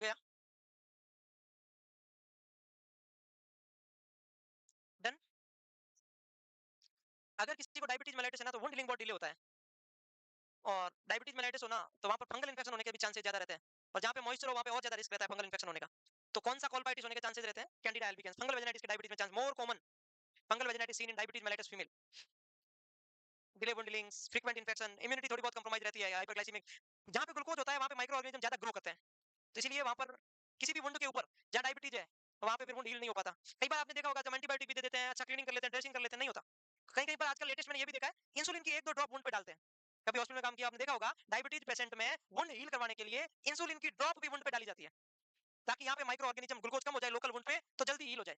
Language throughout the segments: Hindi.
गया, डन। अगर किसी को डायबिटीज मेलाइटिस है ना, तो वुंड हीलिंग बहुत डिले होता है। और डायबिटीज मेलाइटिस हो ना, तो वहां पर फंगल इन्फेक्शन होने के भी चांसेस ज्यादा रहते हैं। और जहां पे मॉइस्चर हो वहां पे और ज्यादा रिस्क रहता है फंगल इन्फेक्शन होने का। तो कौन सा कॉलपाइटिस होने के चांसेस रहते हैं? Candida albicans. फंगल वेजाइटिस के डायबिटीज में chance more common. Fungal vaginitis seen in diabetes mellitus female. Delay wound healings, frequent infection, immunity थोड़ी बहुत कंप्रोमाइज रहती है, हाइपरग्लाइसेमिक। जहां पे ग्लूकोज होता है वहां पे माइक्रो ऑर्गेनिज्म ज्यादा ग्रो करते हैं। तो इसीलिए वहां पर किसी भी वुंड के ऊपर जहां डायबिटीज है, वहां पे फिर वुंड हील नहीं हो पाता। कई बार आपने देखा होगा, जब एंटीबायोटिक भी दे देते हैं, अच्छा क्लीनिंग कर लेते हैं, ड्रेसिंग कर लेते हैं, नहीं होता। कहीं कहीं पर आजकल लेटेस्ट मैंने ये भी देखा है, इंसुलिन की एक दो ड्रॉप वुंड पे डालते हैं। कभी हॉस्पिटल में काम किया आपने देखा होगा, डायबिटीज पेशेंट में वुंड हील करवाने के लिए इंसुलिन की ड्रॉप भी वुंड पे डाली जाती है, ताकि यहाँ पे माइक्रो ऑर्गेनिज्म ग्लूकोज कम हो जाए लोकल वुंड पे, तो जल्दी हील हो जाए।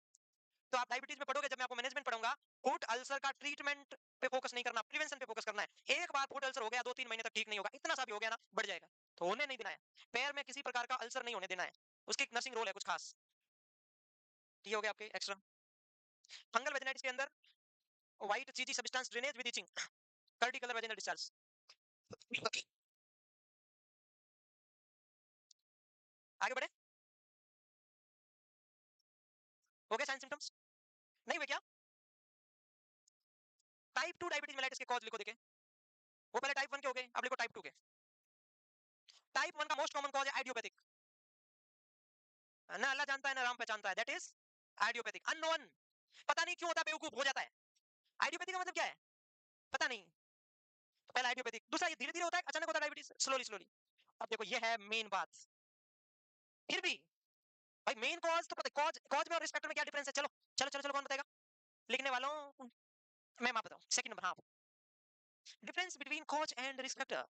तो आप डायबिटीज में पढ़ोगे, जब मैं आपको मैनेजमेंट पढ़ाऊंगा, फूड अल्सर का ट्रीटमेंट पे फोकस नहीं करना, प्रिवेंशन पे फोकस करना है। एक बार फूड अल्सर हो गया 2-3 महीने तक ठीक नहीं होगा, इतना सा भी हो गया ना बढ़ जाएगा, तो होने नहीं देना है। पैर में किसी प्रकार का अल्सर नहीं होने देना है, उसकी एक नर्सिंग रोल है कुछ खास। ये हो गया आपके एक्स्ट्रा। फंगल वेजिनाइटिस के अंदर white cheesy substance drainage with itching, curdy colour vaginal discharge. आगे बढ़े, हो गया साइन सिम्टम्स, नहीं हुए क्या? टाइप 2 डायबिटीज मेलाइटिस के कॉज लिखो देखे। वो पहले टाइप 1 के हो गए, अब लिखो टाइप 2 के। टाइप 1 का मोस्ट कॉमन कॉज है आइडियोपैथिक। ना अल्लाह जानता है ना राम पहचानता है, दैट इज आइडियोपैथिक, अननोन। पता नहीं क्यों होता है, बेवकूफ हो जाता है। आइडियोपैथिक का मतलब क्या है? पता नहीं। तो पहला आइडियोपैथिक, दूसरा ये धीरे-धीरे होता है, अचानक होता है डायबिटीज, स्लोली स्लोली। अब देखो ये है मेन बात। फिर भी भाई मेन कॉज तो पता है, कॉज कॉज में और रिस्क फैक्टर में क्या डिफरेंस है? चलो चलो चलो चलो, कौन बताएगा? लिखने वालों, मैं बताऊं सेकंड नंबर। हाँ, difference between cause and risk factor.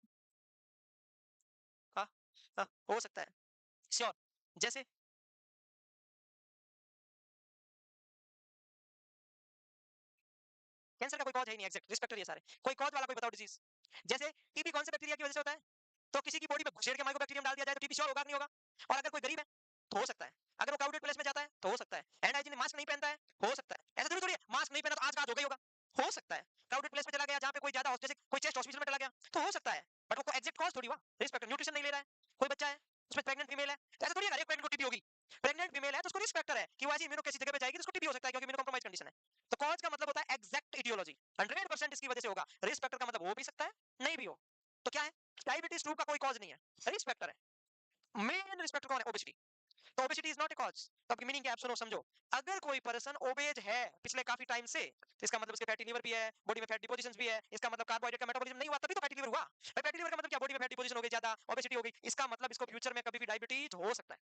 हाँ, हाँ, हो सकता है, श्योर। जैसे कैंसर का कोई कॉज है ही नहीं, एग्जैक्ट रिस्क फैक्टर ये सारे। कोई कॉज वाला कोई बताओ डिजीज। जैसे टीबी कौन से बैक्टीरिया की वजह से होता है? तो किसी की बॉडी में घुसेड़ के माइकोबैक्टीरियम डाल दिया जाए तो टीबी श्योर होगा कि नहीं होगा? और अगर कोई गरीब है तो हो सकता है। अगर वो क्राउडेड प्लेस में जाता है तो हो सकता है। हैंड हाइजीन मास्क नहीं पहनता है, हो सकता है। ऐसा थोड़ी थोड़ी है मास्क नहीं पहना तो आज रात हो गई होगा, हो सकता है। क्राउडेड प्लेस में चला गया, जहां पे कोई ज्यादा, जैसे कोई चेस्ट हॉस्पिटल में चला गया, तो हो सकता है। बट वो एग्जैक्ट कॉज थोड़ी हुआ। रिस्क फैक्टर, न्यूट्रिशन नहीं ले रहा है, कोई बच्चा है उसमें प्रेग्नेंट फीमेल है, तो ऐसा थोड़ी है हर एक प्रेग्नेंट को टीबी होगी। प्रेग्नेंट फीमेल है तो उसको रिस्क फैक्टर है कि वो ऐसी इम्यूनो किसी जगह पे जाएगी तो उसको टीबी हो सकता है, क्योंकि इम्यूनो कॉम्प्रोमाइज कंडीशन है। तो कॉज का मतलब होता है एग्जैक्ट इटियोलॉजी, 100% इसकी वजह से होगा। रिस्क फैक्टर का मतलब हो भी सकता है, नहीं भी हो। तो क्या है? डायबिटीज 2 का कोई कॉज नहीं है, रिस्क फैक्टर है। मेन रिस्क फैक्टर कौन है? ओबेसिटी। तो obesity is not a cause. तो आपकी मीनिंग क्या है, आप सुनो समझो। अगर कोई पर्सन ओबेज है पिछले काफी टाइम से, तो इसका मतलब उसके फैटी लिवर भी है, बॉडी में फैट डिपोजिशंस भी है, इसका मतलब कार्बोहाइड्रेट का मेटाबॉलिज्म नहीं हुआ तभी तो फैटी लिवर हुआ। भाई फैटी लिवर का मतलब क्या? बॉडी में फैट डिपोजिशन हो गई ज्यादा, ओबेसिटी हो गई, इसका मतलब इसको फ्यूचर में कभी भी डायबिटीज हो सकता है।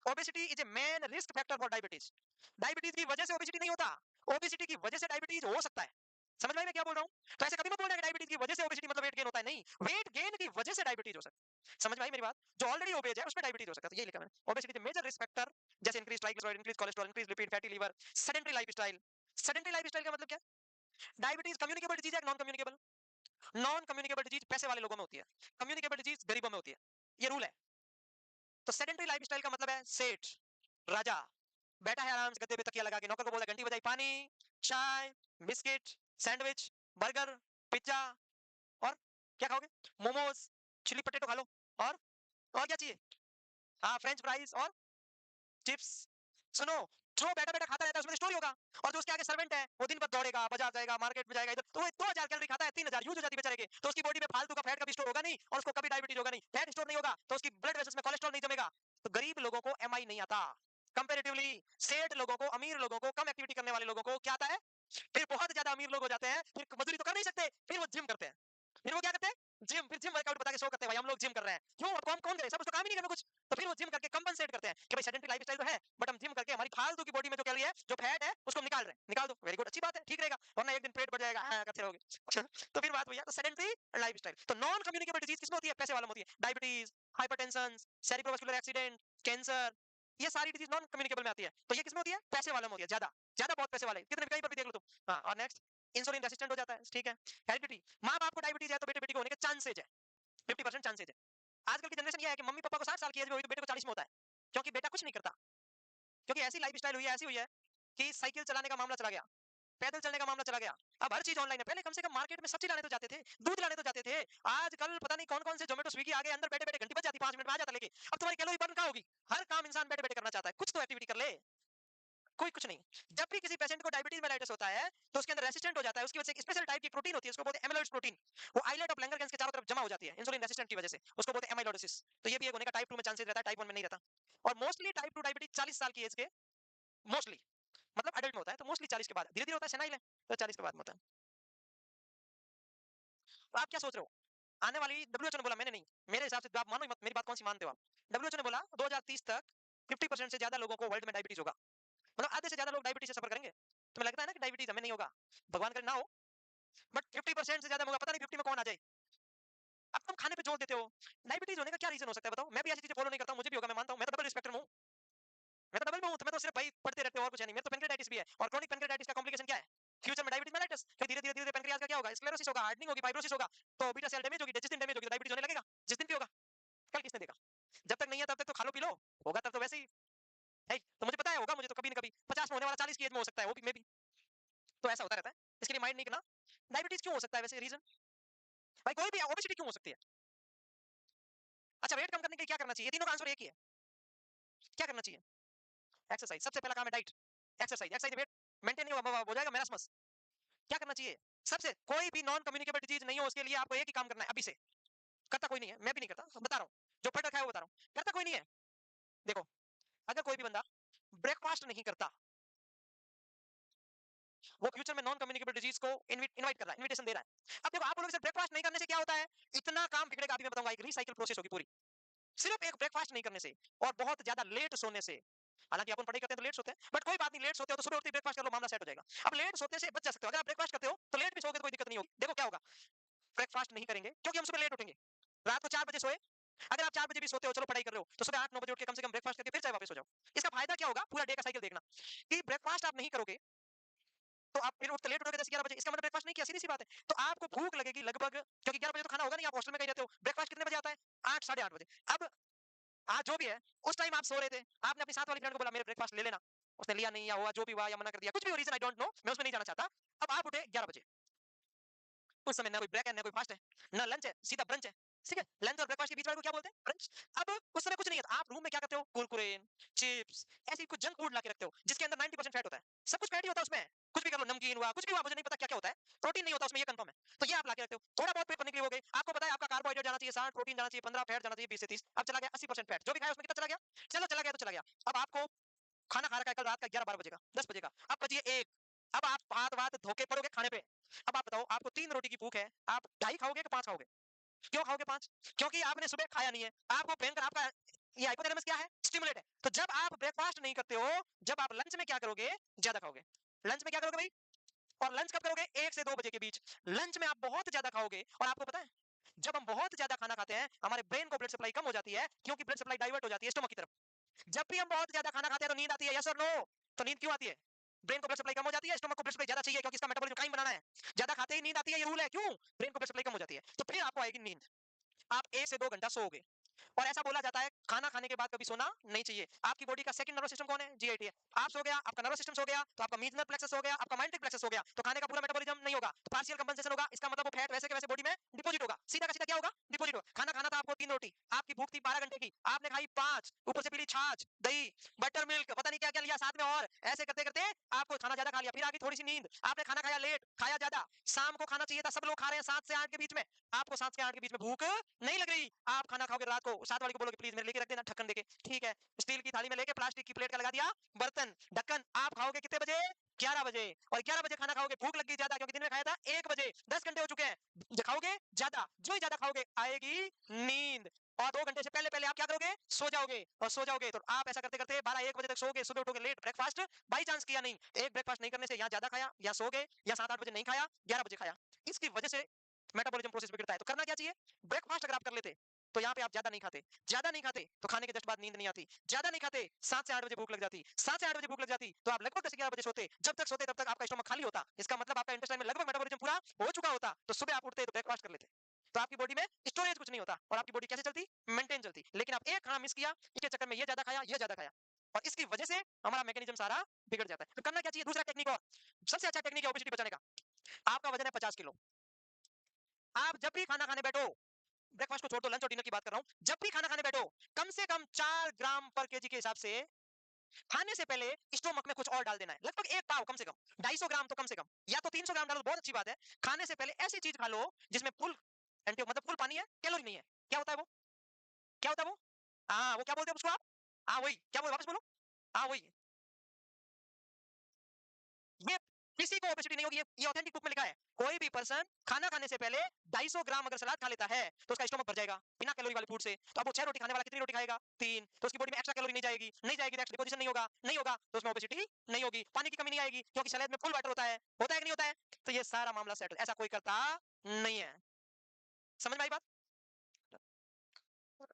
Obesity is a main risk factor for diabetes. Diabetes की वजह से ओबेसिटी नहीं होता, ओबेसिटी की वजह से डायबिटीज हो सकता है। समझ में आई मैं क्या बोल रहा हूं? तो ऐसे कभी मत बोलना कि डायबिटीज की वजह से ओबेसिटी मतलब वेट गेन होता है, नहीं, वेट गेन की वजह से डायबिटीज हो सकता है। समझ में आई मेरी बात? जो ऑलरेडी ओबेज है उसमें डायबिटीज हो सकता है, तो ये लिखा मैंने। Obesity is major risk factor, जैसे increase triglyceride, increase cholesterol, increase lipid, fatty liver, sedentary lifestyle. Sedentary lifestyle का मतलब क्या? डायबिटीज कम्युनिकेबल डिजीज है, non communicable? Non communicable disease पैसे वाले लोगों में होती है, कम्युनिकेबल डिजीज गरीबों में होती है, ये रूल है। तो सेडेंटरी लाइफस्टाइल का मतलब है सेठ, राजा, बैठा है आराम से गद्दे पे तकिया लगा के, नौकर को बोला घंटी बजाई, पानी, चाय, बिस्किट, सैंडविच, बर्गर, पिज्जा, और क्या खाओगे? मोमोज, चिली पटेटो खा लो, और क्या चाहिए? हाँ, फ्रेंच फ्राइज और चिप्स। सुनो, जो बैठा बैठा खाता रहता है उसमें स्टोरी होगा। और जो उसके आगे सर्वेंट है वो दिन भर दौड़ेगा, बाजार जाएगा, मार्केट में जाएगा, इधर, तो वो 2000 कैलोरी खाता है, 3000 यूज हो जाती है बेचारे की, तो उसकी बॉडी में फालतू का फैट कभी स्टोर होगा नहीं, और उसको कभी डायबिटीज होगा नहीं। फैट स्टोर नहीं होगा तो उसकी ब्लड वेसल्स में कोलेस्ट्रॉल नहीं जमेगा। तो गरीब लोगों को एमआई नहीं आता, कंपेरेटिवली सेठ लोगों को, अमीर लोगों को, कम एक्टिविटी करने वाले लोगों को क्या आता है? फिर बहुत ज्यादा अमीर लोग हो जाते हैं, फिर मजदूरी तो कर नहीं सकते, फिर वो जिम करते हैं। फिर वो क्या करते हैं? जिम, फिर जिम वर्कआउट बता के शो करते हैं, भाई हम लोग जिम कर रहे हैं। क्यों? कौन कौन करे, सब उसको काम ही नहीं करना कुछ। तो फिर वो जिम करके कंपनसेट करते हैं कि भाई सेडेंटरी लाइफस्टाइल तो है, बट हम जिम करके हमारी फालतू की बॉडी में जो कैलोरी है, जो फैट है, उसको निकाल रहे हैं। निकाल दो, वेरी गुड, अच्छी बात है, ठीक रहेगा, वरना एक दिन पेट बढ़ जाएगा, हाँ करते रहोगे। तो फिर बात भैया, तो सेडेंटरी लाइफस्टाइल। तो नॉन कम्युनिकेबल डिजीज किसमें होती है? पैसे वालों में होती है। डायबिटीज, हाइपरटेंशन, सेरिब्रोवास्कुलर एक्सीडेंट, कैंसर, ये सारी डिजीज नॉन कम्युनिकेबल में आती है। तो ये किसमें होती है? पैसे वालों में होती है, ज्यादा ज्यादा, बहुत पैसे वाले, कितने भी, कहीं पर भी देख लो तुम। हाँ, और नेक्स्ट, इंसुलिन रेसिस्टेंट हो जाता है, ठीक है। हेरिडिटी, माँ बाप को डायबिटीज है तो बेटे बेटी को होने के चांसेज है, 50% चांसेज है। आजकल की जनरेशन ये है कि मम्मी पापा को 60 साल की एज में हुई तो बेटे को 40 में होता है, क्योंकि बेटा कुछ नहीं करता, क्योंकि ऐसी लाइफस्टाइल हुई है, ऐसी हुई है कि साइकिल चलाने का मामला चला गया, पैदल चलने का मामला चला गया, अब हर चीज ऑनलाइन है। पहले कम से कम मार्केट में सब्जी लाने तो जाते थे, दूध लाने तो जाते थे, आजकल पता नहीं कौन कौन से जोमेटो स्विगी आ गए, अंदर बैठे बैठे घंटी बज जाती, 5 मिनट में आ जाता लेके। अब तुम्हारी कैलोरी बर्न कहाँ होगी? हर काम इंसान बैठे-बैठे करना चाहता है, कुछ तो एक्टिविटी कर ले। कोई कुछ नहीं। जब भी किसी पेशेंट को डायबिटीज मेलाइटिस होता है, तो उसके अंदर रेसिस्टेंट हो जाता है, उसकी वजह से एक स्पेशल टाइप की प्रोटीन होती है, उसको बोलते हैं एमाइलोइड प्रोटीन। वो आइलेट ऑफ लैंगरहैंस के चारों तरफ जमा हो जाती है, इंसुलिन रेसिस्टेंट की वजह से। उसको बोलते हैं एमाइलोइडोसिस। तो ये भी एक होने का टाइप 2 में चांसेस रहता है, टाइप 1 में नहीं रहता। और मोस्टली टाइप 2 डायबिटीज 40 साल की एज के मोस्टली मतलब एडल्ट में होता है, तो मोस्टली 40 के बाद। धीरे-धीरे होता है, सेनाइल है, तो 40 के बाद में होता है। तो आप क्या सोच रहे हो? आने वाली डब्ल्यूएचओ ने बोला, मैंने नहीं, मेरे हिसाब से आप मानो मत, मेरी बात कौन सी मानते हो आप? डब्ल्यूएचओ ने बोला 2030 तक 50% से ज्यादा लोगों को वर्ल्ड में डायबिटीज होगा। मतलब आधे से ज्यादा लोग डायबिटीज से सफर करेंगे। तुम्हें लगता है ना कि डायबिटीज हमें नहीं होगा, भगवान करे ना हो, बट 50% से ज्यादा होगा। पता नहीं 50 में कौन आ जाए। अब तुम खाने पे जोर देते हो। डायबिटीज होने का क्या रीजन हो सकता है बताओ? मैं भी ऐसी चीजें फॉलो नहीं करता हूं, मुझे भी होगा, मैं मानता हूं। मैं तो डबल रिस्पेक्टर हूं, मैं तो डबल में हूं, तो मैं तो सिर्फ भाई पढ़ते रहते हो और कुछ नहीं। मेरे तो पेनक्रियाटाइटिस भी है, और क्रोनिक पेनक्रियाटाइटिस का कॉम्प्लिकेशन क्या है? फ्यूचर में डायबिटीज मेलाइटिस, फिर धीरे-धीरे पेनक्रियाज का क्या होगा? स्क्लेरोसिस होगा, हार्डनिंग होगी, फाइब्रोसिस होगा, तो बीटा सेल डैमेज होगी, जिस दिन डैमेज होगी तो डायबिटीज होने लगेगा। जिस दिन भी होगा, कल किसने देखा? जब तक नहीं है तब तक तो खा लो पी लो, होगा तब तो वैसे ही है। तो मुझे पता है होगा, मुझे तो कभी न कभी 50 में होने वाला 40 की एज में हो सकता है, वो भी मे बी। तो ऐसा होता रहता है, इसके लिए माइंड नहीं करना। डायबिटीज क्यों हो सकता है वैसे रीजन? भाई कोई भी ओबेसिटी क्यों हो सकती है? अच्छा, वेट कम करने के लिए क्या करना चाहिए? ये तीनों का आंसर एक ही है। क्या करना चाहिए? एक्सरसाइज। सबसे पहला काम है diet. Exercise, exercise weight maintain नहीं होगा, हो जाएगा मैरासमस। क्या करना चाहिए? सबसे कोई भी नॉन कम्युनिकेबल डिजीज नहीं हो, उसके लिए आपको एक ही काम करना है अभी से। करता कोई नहीं है, मैं भी नहीं करता, बता रहा हूँ। जो पढ़ रखा है वो बता रहा हूँ, करता कोई नहीं है। देखो, अगर कोई भी बंदा ब्रेकफास्ट नहीं करता, वो फ्यूचर में नॉन कम्युनिकेबल डिजीज को इनवाइट कर रहा है, इनविटेशन दे रहा है। अब देखो, आप बोलोगे सर ब्रेकफास्ट नहीं करने से क्या होता है? इतना काम बिगड़ेगा, अभी मैं बताऊंगा। एक रिसाइकिल प्रोसेस होगी पूरी, सिर्फ एक ब्रेकफास्ट नहीं करने से और बहुत ज्यादा लेट सोने से। हालांकि अपन पढ़ाई करते हैं तो लेट सोते हैं, बट कोई बात नहीं, लेट सोते हो तो सुबह उठते ब्रेकफास्ट कर लो, मामला सेट हो जाएगा। अब लेट सोते से बच जा सकते हो, अगर आप ब्रेकफास्ट करते हो तो लेट भी सोओगे तो कोई दिक्कत नहीं होगी। देखो क्या होगा, ब्रेकफास्ट नहीं करेंगे क्योंकि हम सुबह लेट उठेंगे, रात को 4 बजे सोए। अगर आप 4 बजे भी सोते हो, चलो पढ़ाई कर रहे हो, तो सुबह 8-9 बजे उठ के कम से कम ब्रेकफास्ट करके फिर चाहे वापस हो जाओ। इसका फायदा क्या होगा? पूरा डे का साइकिल देखना, कि ब्रेकफास्ट आप नहीं करोगे तो आप फिर उठते लेट उठोगे 10-11 बजे, इसका मतलब ब्रेकफास्ट नहीं किया, सीधी सी बात है। तो आपको भूख लगेगी लगभग, क्योंकि 11 बजे तो खाना होगा नहीं, आप हॉस्टल में कहीं रहते हो। ब्रेकफास्ट कितने बजे आता है? 8 साढ़े 8 बजे। अब आज जो भी है, उस टाइम आप सो रहे थे, आपने अपनी साथ वाली फ्रेंड को बोला मेरे ब्रेकफास्ट ले लेना, उसने लिया नहीं, या हुआ जो भी हुआ, या मना कर दिया, कुछ भी रीजन आई डोंट नो, मैं उसमें नहीं जाना चाहता। अब आप उठे 11 बजे, उस समय ना कोई ब्रेक है ना कोई फास्ट है, ना लंच है, सीधा ब्रंच है। ठीक है, लंच और ब्रेकफास्ट के बीच वाले को क्या बोलते हैं? ब्रंच। अब उस समय कुछ नहीं है, तो आप रूम में क्या करते हो? कुरकुरे, चिप्स, ऐसी कुछ जंक फूड ला के रखते हो, जिसके अंदर 90% फैट होता है। सब कुछ फैट ही होता है उसमें, कुछ भी कर लो, नमकीन हुआ, कुछ भी हुआ, मुझे नहीं पता क्या क्या होता है, प्रोटीन नहीं होता उसमें, ये कंफर्म है। तो ये आप ला के रखते हो, थोड़ा बहुत पेट भरने के लिए हो गए। आपको पता है आपका कार्बोहाइड्रेट जाना चाहिए 60, प्रोटीन जाना चाहिए 15, फैट जाना चाहिए 20 से 30, अब चला गया 80% फैट। जो भी खाया उसमें कितना चला गया? चलो चला गया तो चला गया। अब आपको खाना खा रखा है कल रात का 11-12 बजे का, 10 बजे का, अब बजिए 1। अब आप हाथ-वाथ धो के पड़ोगे खाने पे। अब आप बताओ, आपको 3 रोटी की भूख है, आप ढाई खाओगे कि 5 खाओगे? क्यों खाओगे 5? क्योंकि आपने सुबह खाया नहीं है। आपको भयंकर, आपका ये हाइपोथैलेमस क्या है? स्टिमुलेट है। तो जब आप ब्रेकफास्ट नहीं करते हो, जब आप लंच में क्या करोगे? ज्यादा खाओगे। लंच में क्या करोगे भाई? और लंच कब करोगे? 1 से 2 बजे के बीच। लंच में आप बहुत ज्यादा खाओगे, और आपको पता है, जब हम बहुत ज्यादा खाना खाते हैं, हमारे ब्रेन को ब्लड सप्लाई कम हो जाती है, क्योंकि ब्लड सप्लाई डाइवर्ट हो जाती है स्टमक की तरफ। जब भी हम बहुत ज्यादा खाना खाते हैं तो नींद आती है, यस और नो? तो नींद क्यों आती है? ब्रेन को ब्लड सप्लाई कम हो जाती है, स्टमक को ब्लड सप्लाई ज्यादा चाहिए, क्योंकि इसका मेटाबॉलिज्म काइन बनाना है। ज्यादा खाते ही नींद आती है, ये रूल है। क्यों? ब्रेन को ब्लड सप्लाई कम हो जाती है, तो फिर आपको आएगी नींद। आप 1 से 2 घंटा सोओगे। और ऐसा बोला जाता है, खाना खाने के बाद कभी सोना नहीं चाहिए। आपकी बॉडी का सेकंड नर्वस सिस्टम कौन है? जीआईटी है। आप सो गया, आपका नर्वस सिस्टम सो गया, तो आपका मीजनर प्लेक्सस हो गया, आपका माइंट्रिक प्लेक्सस हो गया, तो खाने का पूरा मेटाबॉलिज्म नहीं होगा, तो पार्शियल कंपनसेशन होगा। इसका मतलब वो फैट वैसे के वैसे बॉडी में डिपॉजिट होगा। सीधा का सीधा क्या होगा? डिपॉजिट होगा। खाना खाना था आपको 3 रोटी, आपकी भूख थी 12 घंटे की, आपने खाई 5, ऊपर से पी ली छाछ, दही, बटर मिल्क, पता नहीं क्या-क्या लिया साथ में, और ऐसे करते-करते आपको खाना ज्यादा खा लिया, फिर आ गई थोड़ी सी नींद, आपने खाना खाया लेट, खाया ज्यादा, शाम को खाना चाहिए था, सब लोग खा रहे हैं 7 से 8 के बीच में, आपको 7 से 8 के बीच में भूख नहीं लग रही, आप खाना खाओगे रात को, साथ वाले को बोलोगे प्लीज मेरे लेके रख देना ढक्कन देके, ठीक है, स्टील की थाली में लेके प्लास्टिक की प्लेट का लगा दिया बर्तन, ढक्कन, आप खाओगे कितने बजे? 11 बजे। और 11 बजे खाना खाओगे, भूख लगी ज्यादा, क्योंकि दिन में खाया था 1 बजे, 10 घंटे हो चुके हैं, खाओगे ज्यादा, जो ही ज्यादा खाओगे आएगी नींद, और 2 घंटे से पहले पहले आप क्या करोगे? सो जाओगे, और सो जाओगे तो आप ऐसा करते करते 12-1 बजे तक सोओगे, सुबह उठोगे लेट, ब्रेकफास्ट बाई चांस किया नहीं, एक ब्रेकफास्ट नहीं करने से यहाँ ज्यादा खाया, या सो गए, या 7-8 बजे नहीं खाया, 11 बजे खाया, इसकी वजह से मेटाबॉलिज्म प्रोसेस बिगड़ता है। तो करना क्या चाहिए? ब्रेकफास्ट अगर आप कर लेते तो यहाँ पे आप ज्यादा नहीं खाते, ज्यादा नहीं खाते तो खाने के जस्ट बाद नींद नहीं आती, ज्यादा नहीं खाते 7 से 8 बजे भूख लग जाती, 7 से 8 बजे भूख लग जाती तो आप लगभग 10-11 बजे सोते, जब तक सोते तब तक आपका स्टमक खाली होता, इसका मतलब आपका इंटेस्टाइन में लगभग मेटाबॉलिज्म पूरा हो चुका होता, तो सुबह आप उठते तो ब्रेकफास्ट कर लेते, तो आपकी बॉडी में स्टोरेज कुछ नहीं होता, और आपकी बॉडी कैसे चलती? मेंटेन चलती। लेकिन आप एक खाना मिस किया, इसके चक्कर में ये ज्यादा खाया, ये ज्यादा खाया, और इसकी वजह से हमारा मैकेनिज्म सारा बिगड़ जाता है। तो करना क्या चाहिए? दूसरा टेक्निक, और सबसे अच्छा टेक्निक है ओबेसिटी बचाने का। आपका वजन है 50 किलो, आप जब भी खाना खाने बैठो, ब्रेकफास्ट को छोड़ दो, लंच और डिनर की बात कर रहा हूं। जब भी खाना खाने बैठो, कम से कम 4 ग्राम पर केजी के हिसाब से खाने से पहले स्टोमक में कुछ और डाल देना है। लगभग एक पाव कम से कम, 250 ग्राम तो कम से कम, या तो 300 ग्राम डालो, बहुत अच्छी बात है। खाने से पहले ऐसी चीज खा लो जिसमें फुल एंटी मतलब फुल पानी है, कैलोरी नहीं है। क्या होता है वो? क्या होता है वो? हाँ, वो क्या बोलते हैं उसको आप? हाँ वही, क्या बोल वापस बोलो। हाँ वही। ये किसी को ओबेसिटी नहीं होगी, ये ऑथेंटिक बुक में लिखा है। कोई भी पर्सन खाना खाने से पहले 250 ग्राम अगर सलाद खा लेता है तो उसका स्टोमक भर जाएगा बिना कैलोरी वाले फूड से। तो अब वो 6 रोटी खाने वाला कितनी रोटी खाएगा? 3। तो उसकी बॉडी में एक्स्ट्रा कैलोरी नहीं जाएगी, नहीं जाएगी तो एक्स्ट्रा डिपोजिशन नहीं होगा, नहीं होगा तो उसमें ओबेसिटी नहीं होगी, पानी की कमी नहीं आएगी क्योंकि सलाद में फुल वाटर होता है कि नहीं होता है? तो ये सारा मामला सेटल। ऐसा कोई करता नहीं है। समझ में आई बात?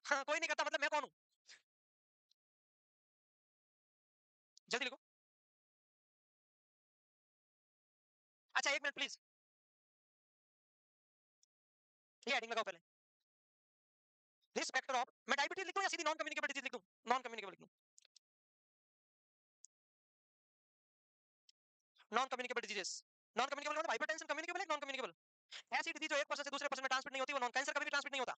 हाँ, कोई नहीं करता मतलब मैं कौन हूँ? जल्दी लिखो। अच्छा 1 मिनट प्लीज, ये हेडिंग लगाओ पहले। रिस्क फैक्टर ऑफ, मैं डायबिटीज लिख दूं या सीधी नॉन कम्युनिकेबल डिजीज लिख दूं? नॉन कम्युनिकेबल लिख दूं? Non communicable diseases. Non communicable मतलब हाइपरटेंशन कम्युनिकेबल है, नॉन कम्युनिकेबल? ऐसी डिजीज जो एक पर्सन से दूसरे पर्सन में ट्रांसमिट नहीं होती, वो नॉन। कैंसर कभी भी ट्रांसमिट नहीं होता।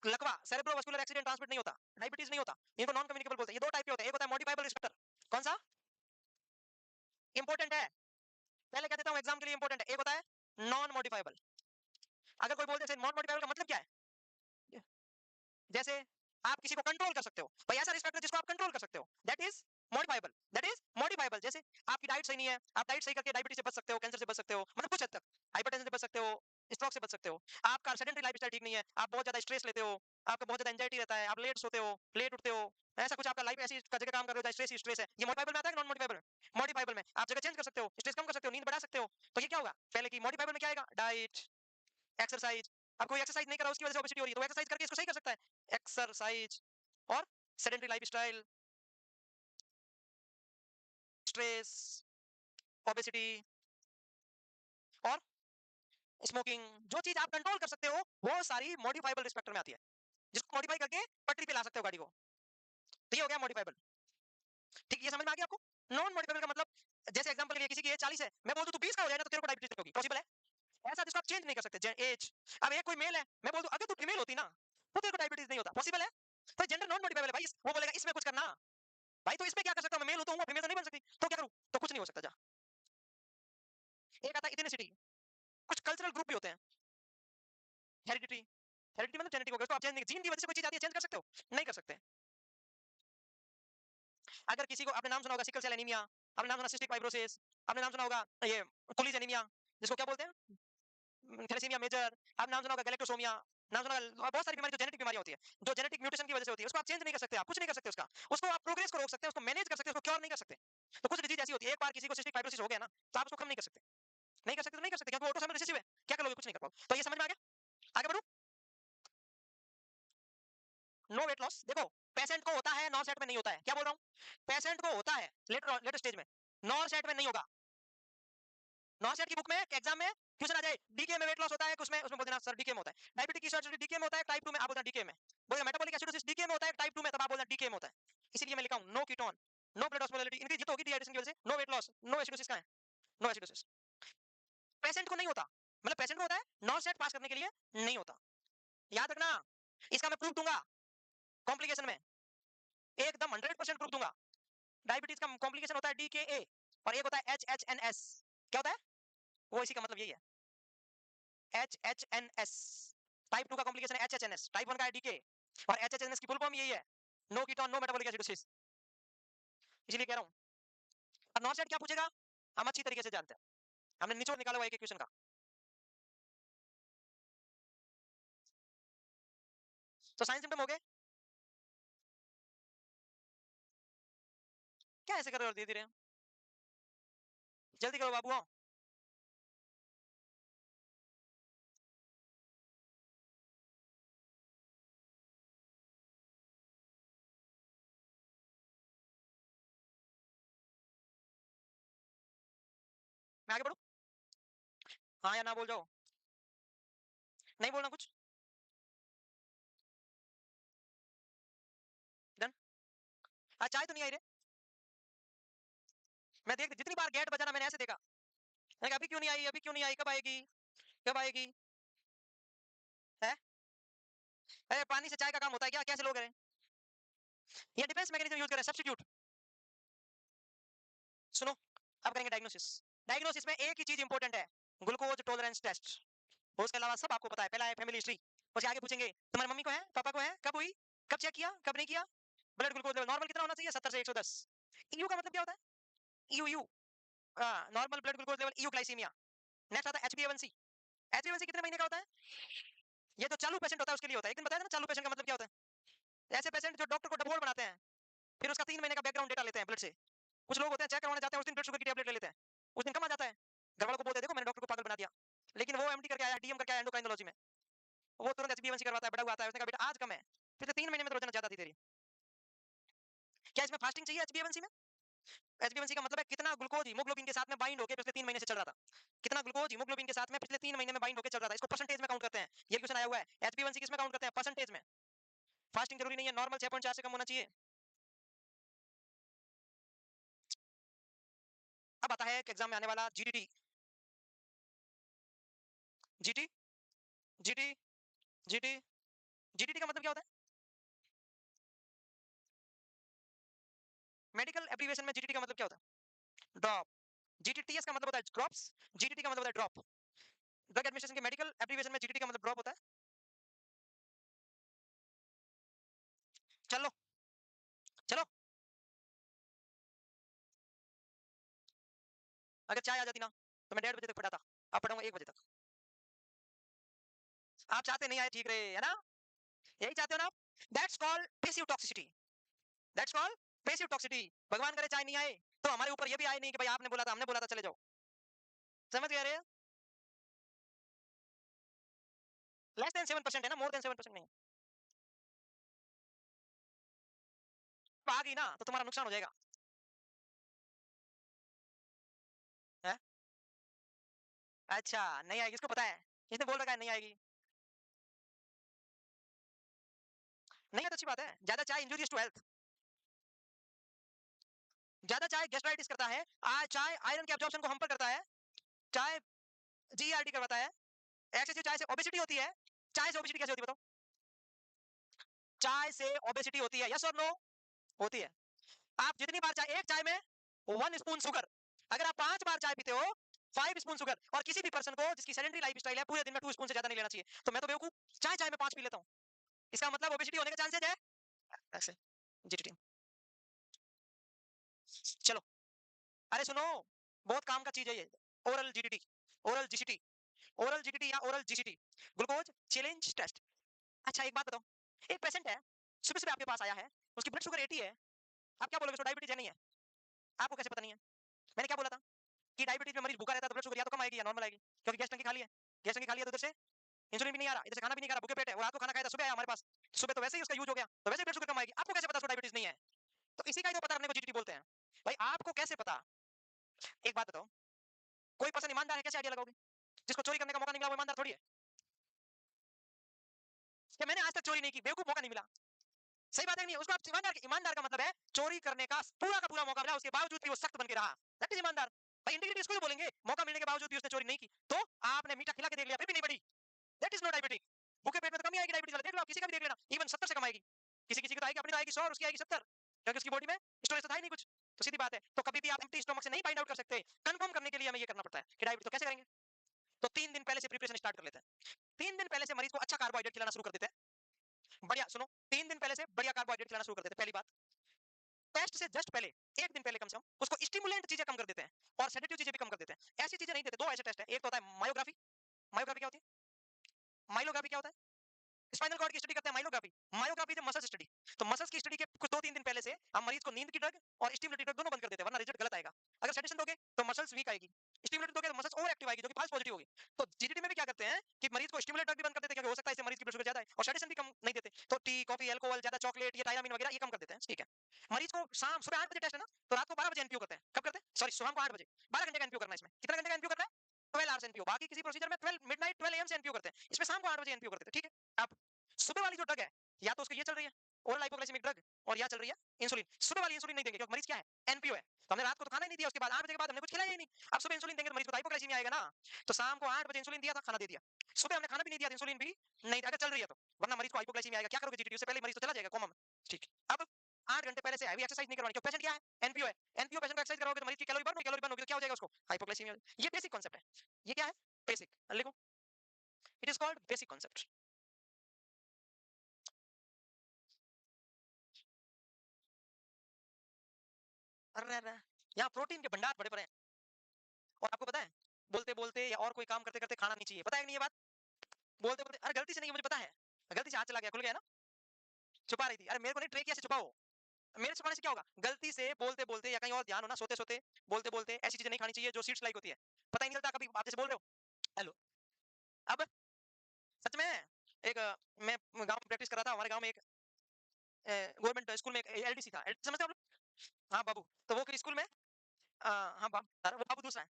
लकवा सेरेब्रोवास्कुलर एक्सीडेंट ट्रांसमिट नहीं होता। डायबिटीज नहीं होता, इनको नॉन कम्युनिकेबल बोलते हैं। ये दो टाइप के होते हैं, एक होता है मॉडिफाइबल रिसेप्टर। कौन सा इंपॉर्टेंट है? पहले कह देता हूं एग्जाम के लिए इंपॉर्टेंट है। एक होता है नॉन मॉडिफाइबल। अगर कोई बोलते हैं नॉन मॉडिफाइबल का मतलब क्या है? जैसे आप किसी को कंट्रोल कर सकते हो, भाई ऐसा रिस्क फैक्टर जिसको आप कंट्रोल कर सकते हो, that is modifiable. That is modifiable. जैसे आपकी डाइट सही नहीं है, आप डाइट सही करके डायबिटीज से बच सकते हो, कैंसर से बच सकते हो, मतलब कुछ हद तक हाइपरटेंशन से बच सकते हो, स्ट्रोक से बच सकते हो। आपका सेडेंटरी लाइफस्टाइल ठीक नहीं है, आप बहुत ज्यादा स्ट्रेस लेते हो, आपका बहुत ज्यादा एंजाइटी रहता है, आप लेट सोते हो, लेट उठते हो, ऐसा कुछ आपका लाइफ ऐसी जगह काम कर रहे हो स्ट्रेस ही स्ट्रेस है, ये मॉडिफाइबल में आता है कि नॉन मॉडिफाइबल में? मॉडिफाइबल में आप जगह चेंज कर सकते हो, स्ट्रेस कम कर सकते हो, नींद बढ़ा सकते हो। तो ये क्या होगा पहले की मॉडिफाइबल में क्या आएगा? Diet, exercise. अब कोई एक्सरसाइज नहीं कर रहा उसकी वजह से ओबेसिटी हो रही है, तो एक्सरसाइज करके इसको सही कर सकता है। एक्सरसाइज और सेडेंटरी लाइफस्टाइल, स्ट्रेस, ओबेसिटी और स्मोकिंग, जो चीज आप कंट्रोल कर सकते हो वो सारी मॉडिफाइबल रिस्क फैक्टर में आती है, जिसको मॉडिफाई करके पटरी पे ला सकते हो गाड़ी को। तो ये हो गया मॉडिफाइबल। ठीक, ये समझ में आ गया आपको? नॉन मॉडिफाइबल का मतलब, जैसे एग्जांपल के लिए किसी की एज 40 है, मैं बोल दूं तू 20 का हो जाए ना तो तेरे को डायबिटीज होगी, पॉसिबल है? ऐसा जिसको आप चेंज नहीं कर सकते एज। अब एक कोई मेल है, मैं बोल दूं अगर तू फीमेल होती ना तो तेरे को डायबिटीज नहीं होता, पॉसिबल है? तो जेंडर नॉन मॉडिफाइबल है भाई, वो बोलेगा इसमें कुछ करना। भाई तो इसमें क्या कर सकता हूं, मैं मेल हूं तो हूं, फीमेल तो नहीं बन सकती, तो क्या करूं? तो कुछ नहीं हो सकता जा। एक आता है इथेनिसिटी। कुछ कल्चरल ग्रुप भी होते हैं। हेरिडिटी, हेरिडिटी मतलब जेनेटिक हो गया, तो आप चेंज नहीं, जीन की वजह से कोई चीज आती है चेंज कर सकते हो? नहीं कर सकते। अगर किसी को, आपने नाम सुना होगा सिकल सेल एनीमिया, आपने नाम सुना सिस्टिक फाइब्रोसिस, आपने नाम सुना होगा ये कुलीज एनीमिया, जिसको क्या बोलते हैं थैलेसीमिया मेजर, आपने नाम सुना होगा गैलेक्टोसोमिया, नाम सुना होगा, बहुत सारी बीमारी जो जेनेटिक बीमारी होती है, जो जेनेटिक म्यूटेशन की वजह से होती है, उसको आप चेंज नहीं कर सकते, आप कुछ नहीं कर सकते उसका, उसको आप प्रोग्रेस को रोक सकते हैं, उसको मैनेज कर सकते हैं, उसको क्योर नहीं कर सकते। तो कुछ डिजीज ऐसी होती है, एक बार किसी को सिस्टिक फाइब्रोसिस हो गया ना तो आप उसको कम नहीं कर सकते, नहीं कर सकते तो नहीं कर सकते, क्योंकि ऑटोसोमल रिसेसिव है, क्या करोगे? कुछ नहीं कर पाओगे। तो ये समझ में आ गया? आगे बढ़ो। नो वेट लॉस, देखो पेशेंट को होता है, नॉन सेट में नहीं होता है, क्या बोल रहा हूँ? पेशेंट को होता है लेटर लेटर स्टेज में, नॉन सेट में नहीं होगा। नॉन सेट की बुक में एग्जाम में क्वेश्चन आ जाए डीके में वेट लॉस होता है, उसमें उसमें बोल देना सर डीके में होता है, डायबिटीज की सर्जरी डीके में होता है, टाइप 2 में आप बोलना डीके में, बोलेगा मेटाबॉलिक एसिडोसिस डीके में होता है, टाइप 2 में, तब आप बोलना डीके में होता है। इसीलिए मैं लिखा हूं no ketone, no blood osmolarity increase, तो होगी डिहाइड्रेशन की वजह से, no weight loss, no acidosis का है, नो एसिडोसिस। पेशेंट को नहीं होता, मतलब पेशेंट को होता है, नॉन सेट पास करने के लिए नहीं होता, याद रखना। इसका मैं प्रूफ दूंगा कॉम्प्लिकेशन में, एकदम 100% प्रूफ दूंगा। डायबिटीज का कॉम्प्लिकेशन होता है डीकेए और एक होता है एचएचएनएस। क्या होता है वो? इसी का मतलब यही है, एचएचएनएस। टाइप 2 का कॉम्प्लिकेशन है एचएचएनएस, टाइप 1 का है डीके, और एचएचएनएस की फुल फॉर्म यही है, no ketone no metabolic acidosis. इसलिए कह रहा हूं। अब नॉन सेट क्या पूछेगा हम अच्छी तरीके से जानते हैं, हमने निचोड़ निकाला हुआ एक क्वेश्चन का। तो साइन सिम्टम हो गए, क्या ऐसे कर रहे हो धीरे धीरे, जल्दी करो बाबू, आओ। मैं आगे बढ़ू? हाँ या ना बोल जाओ, नहीं बोलना कुछ, डन। आज चाय तो नहीं आई रे, मैं देख जितनी बार गेट बजाना मैंने ऐसे देखा, मैंने कहा अभी क्यों नहीं आई, अभी क्यों नहीं आई, कब आएगी, कब आएगी? है अरे पानी से चाय का काम होता है क्या? कैसे लोग करें? ये डिफेंस मैकेनिज्म यूज करें, सब्स्टिट्यूट। सुनो, अब करेंगे डायग्नोसिस। डायग्नोसिस में एक ही चीज इंपॉर्टेंट है, ग्लूकोज टॉलरेंस टेस्ट। उसके अलावा सब आपको पता है। पहला है फैमिली हिस्ट्री, उसके आगे पूछेंगे तुम्हारी मम्मी को है, पापा को है, कब हुई, कब चेक किया, कब नहीं किया, ब्लड ग्लूकोज लेवल नॉर्मल कितना होना चाहिए, 70 से 110। ईयू का मतलब क्या होता है? ईयू यू, normal blood glucose level, euglycemia. Next आता है एचबीएवनसी। एचबीएवनसी कितने महीने का होता है? ये जो चालू पेशेंट होता है उसके लिए होता है। एक दिन बताया था ना चालू पेशेंट का मतलब क्या होता है? ऐसे पेशेंट जो डॉक्टर को डबोल बनाते हैं, फिर उसका 3 महीने का बैकग्राउंड डेटा लेते हैं ब्लड से। कुछ लोग होते हैं चेक करवाने जाते हैं, उस दिन ब्लड शुगर की टैबलेट ले लेते हैं, उस दिन कम आ जाता है, घर वालों को बोलते हैं देखो मैंने डॉक्टर को पागल बना दिया। लेकिन वो एमडी करके आया, डीएम करके आया एंडोक्राइनोलॉजी में, वो तुरंत एचबीएवनसी करवाता है, बड़ा हुआ आता है, उसने कहा बेटा आज कम है, फिर 3 महीने में तो रोजाना ज्यादा थी तेरी। क्या इसमें फास्टिंग चाहिए एचबीएवनसी में? एचबीएवनसी का मतलब है कितना ग्लूकोज हीमोग्लोबिन के साथ में बाइंड होकर पिछले 3 महीने से चल रहा था, कितना ग्लूकोज हीमोग्लोबिन के साथ में पिछले 3 महीने में बाइंड होकर चल रहा था, इसको परसेंटेज में काउंट करते हैं। ये क्वेश्चन आया हुआ है, एचबीएवनसी किसमें काउंट करते हैं? परसेंटेज में। फास्टिंग जरूरी नहीं है, नॉर्मल 6.4 से कम होना चाहिए। अब आता है एग्जाम में आने वाला जीडीटी। जीटी, जीटी, जीटी, जीडीटी का मतलब क्या होता है? मेडिकल एब्रीविएशन में जीडीटी का मतलब क्या होता है? ड्रॉप। जीटीटीएस का मतलब होता है ड्रॉप्स, जीडीटी का मतलब होता है ड्रॉप। ड्रग एडमिनिस्ट्रेशन के मेडिकल एब्रीविएशन में जीडीटी का मतलब ड्रॉप होता है। चलो, चलो, अगर चाय आ जाती ना तो मैं 1:30 बजे तक पढ़ाता, अब पढ़ाऊंगा 1 बजे तक। आप चाहते नहीं आए, ठीक रहे, है ना? यही चाहते हो ना आप? That's called passive toxicity, that's called passive toxicity. भगवान करे चाय नहीं आए तो हमारे ऊपर ये भी आए नहीं कि भाई आपने बोला था, हमने बोला था, चले जाओ। समझ गए रे? लेस देन 7% है ना, मोर देन 7% नहीं। तो आ गई ना तो तुम्हारा नुकसान हो जाएगा। है? अच्छा, नहीं आएगी, इसको पता है, इसने बोल रखा है नहीं आएगी। नहीं है तो अच्छी बात है, ज्यादा चाय इंजूरियस टू हेल्थ। ज्यादा चाय गैस्ट्राइटिस करता है, चाय आयरन के एब्जॉर्प्शन को हमपर करता है, चाय जीईआरडी करवाता है, एक्सेसिव चाय से ओबेसिटी होती है। चाय से ओबेसिटी कैसे होती है बताओ? चाय से ओबेसिटी होती है, यस और नो? होती है। आप जितनी बार चाय, एक चाय में 1 स्पून शुगर, अगर आप 5 बार चाय पीते हो 5 स्पून शुगर, और किसी भी पर्सन को जिसकी सेडेंटरी लाइफ स्टाइल है पूरे दिन में 2 स्पून से ज्यादा नहीं लेना चाहिए, तो मैं तो बेवकूफ चाय चाय में 5 पी लेता हूं, इसका मतलब ओबेसिटी होने का चांसेस है ऐसे। जीटीटी। चलो, अरे सुनो, बहुत काम का चीज है ये, oral GTT, oral GCT, oral GTT या oral GCT, glucose challenge test. अच्छा एक बात बताओ, एक पेशेंट है, सुबह सुबह आपके पास आया है, उसकी ब्लड शुगर 80 है, आप क्या बोलोगे? उसको डायबिटीज है नहीं है? आपको कैसे पता नहीं है? मैंने क्या बोला था कि डायबिटीज में मरीज भूखा रहता है तो ब्लड शुगर या तो कम आएगी या नॉर्मल आएगी, क्योंकि गैस टंकी खाली है, गैस टंकी खाली है तो उधर से इंसुलिन भी नहीं आ रहा, इधर से खाना भी नहीं खा रहा, भूखे पेट है, और रात को खाना खाया था, सुबह आया हमारे पास, सुबह तो वैसे ही उसका यूज हो गया, तो वैसे ब्लड शुगर कम आएगी। आपको कैसे पता उसको डायबिटीज नहीं है? तो इसी का ही तो पता करने को जीटीटी बोलते हैं। भाई आपको कैसे पता? एक बात बताओ, कोई पर्सन ईमानदार है कैसे आइडिया लगाओगे? जिसको चोरी करने का मौका नहीं मिला वो ईमानदार थोड़ी है। क्या मैंने आज तक चोरी नहीं की, बेवकूफ, मौका नहीं मिला, सही बात है नहीं? उसको आप ईमानदार, ईमानदार का मतलब है चोरी करने का पूरा मौका मिला, उसके बावजूद भी वो सख्त बन के रहा, दैट इज ईमानदार। भाई इंटीग्रिटी इसको भी बोलेंगे, मौका मिलने के बावजूद भी उसने चोरी नहीं की, तो आपने मीठा खिला के देख लिया फिर भी नहीं बढ़ी, दैट इज नो डायबिटिक। भूखे पेट में तो कमी आएगी डायबिटीज वाला, देख लो आप किसी का भी देख लेना, इवन 70 से कम आएगी, किसी किसी की तो आएगी, अपनी तो आएगी 100 और उसकी आएगी 70, क्योंकि उसकी बॉडी में स्टोरेज तो था ही नहीं कुछ। तो सीधी बात है, तो कभी भी आप एम्प्टी स्टमक से नहीं फाइंड आउट कर सकते, कंफर्म करने के लिए हमें ये करना पड़ता है कि डायबिटीज। तो कैसे करेंगे? तो 3 दिन पहले से प्रिपरेशन स्टार्ट कर लेते हैं। 3 दिन पहले से मरीज को अच्छा कार्बोहाइड्रेट खिलाना शुरू कर देते हैं। बढ़िया सुनो, 3 दिन पहले से बढ़िया कार्बोहाइड्रेट खिलाना शुरू कर देते हैं। पहली बात, टेस्ट से जस्ट पहले, एक दिन पहले कम से कम उसको स्टिमुलेंट चीजें कम कर देते हैं और सेडेटिव चीजें भी कम कर देते हैं। ऐसी चीजें नहीं देते। दो ऐसे टेस्ट है, एक तो होता है मायोग्राफी। मायोग्राफी क्या होती है? माइलोग्राफी क्या होता है? स्पाइनल कॉर्ड की स्टडी करते हैं myelography. Myography is muscles study. तो मसल्स की स्टडी के कुछ 2-3 दिन पहले से हम मरीज को नींद की ड्रग और स्टिमुलेटरी ड्रग दोनों बंद कर देते हैं, वरना रिजल्ट गलत आएगा। अगर सेडेशन दोगे तो मसल्स वीक आएगी, स्टिमुलेटर दोगे तो मसल्स ओवर एक्टिव आएगी, जो कि फाल्स पॉजिटिव होगी। तो जीटीटी में भी क्या करते हैं कि मरीज को स्टिमुलेटर ड्रग भी बंद कर देते हैं, क्योंकि हो सकता है इससे मरीज की ब्लड शुगर ज्यादा है, और सेडेशन भी कम नहीं देते, तो टी, कॉफी, अल्कोहल, ज्यादा चॉकलेट, ये टायरामिन वगैरह ये कम कर देते हैं, ठीक है। मरीज को शाम सुबह 8 बजे टेस्ट है ना, तो रात को 12 बजे एनपीओ करते हैं। कब करते हैं? सॉरी, शाम को 8 बजे, 12 घंटे का एनपीओ करना है इसमें। कितना घंटे का एनपीओ करना है? 12 आवर्स एनपीओ। बाकी किसी प्रोसीजर में 12 मिडनाइट 12 एएम से एनपीओ करते हैं, इसमें शाम को 8 बजे एनपीओ करते हैं, ठीक है। अब सुबह वाली जो ड्रग है, या तो उसको ये चल रही है ओरल हाइपोग्लाइसेमिक ड्रग, और या चल रही है इंसुलिन। सुबह वाली इंसुलिन नहीं देंगे क्योंकि मरीज क्या है? एनपीओ है। तो हमने रात को तो खाना ही नहीं दिया, उसके बाद 8 बजे के बाद हमने कुछ खिलाया ही नहीं। अब सुबह इंसुलिन देंगे तो मरीज को हाइपोग्लाइसेमिया आएगा ना। तो शाम को 8 बजे इंसुलिन दिया था, खाना दे दिया। सुबह हमने खाना भी नहीं दिया, इंसुलिन भी नहीं, अगर चल रही है तो वरना मरीज को हाइपोग्लाइसीमिया आएगा। क्या करोगे जीटीटी? उससे पहले मरीज तो चला जाएगा कोमा में। ठीक है। अब 8 घंटे पहले से हैवी एक्सरसाइज नहीं करवानी, क्यों? पेशेंट क्या है? एनपीओ है। एनपीओ पेशेंट को एक्सरसाइज करवाओगे तो मरीज की कैलोरी बर्न होगी, कैलोरी बर्न होगी तो क्या हो जाएगा उसको? हाइपोग्लाइसीमिया। ये बेसिक कांसेप्ट है। ये क्या है? बेसिक। लिखो, it is called basic concept. अरे यहाँ प्रोटीन के भंडार बड़े पड़े हैं। और आपको पता है, बोलते बोलते या और कोई काम करते करते खाना नहीं चाहिए, पता है कि नहीं ये बात? बोलते बोलते, अरे गलती से नहीं, मुझे पता है, गलती से हाथ चला गया, खुल गया ना, छुपा रही थी। अरे मेरे को नहीं, ट्रे किया से छुपाओ। मेरे छुपाने से क्या होगा? गलती से बोलते बोलते या कहीं और ध्यान हो ना, सोते सोते बोलते बोलते ऐसी चीजें नहीं खानी चाहिए जो सीड्स लाइक होती है। पता ही नहीं चलता कभी आप जैसे बोल रहे हो। हेलो। अब सच में एक मैं गांव में प्रैक्टिस कर रहा था, हमारे गांव में एक गवर्नमेंट स्कूल में एक एलडीसी था। समझते हो आप लोग? हाँ बाबू। तो वो किसी स्कूल में हाँ बाबू, वो बाबू दूसरा है।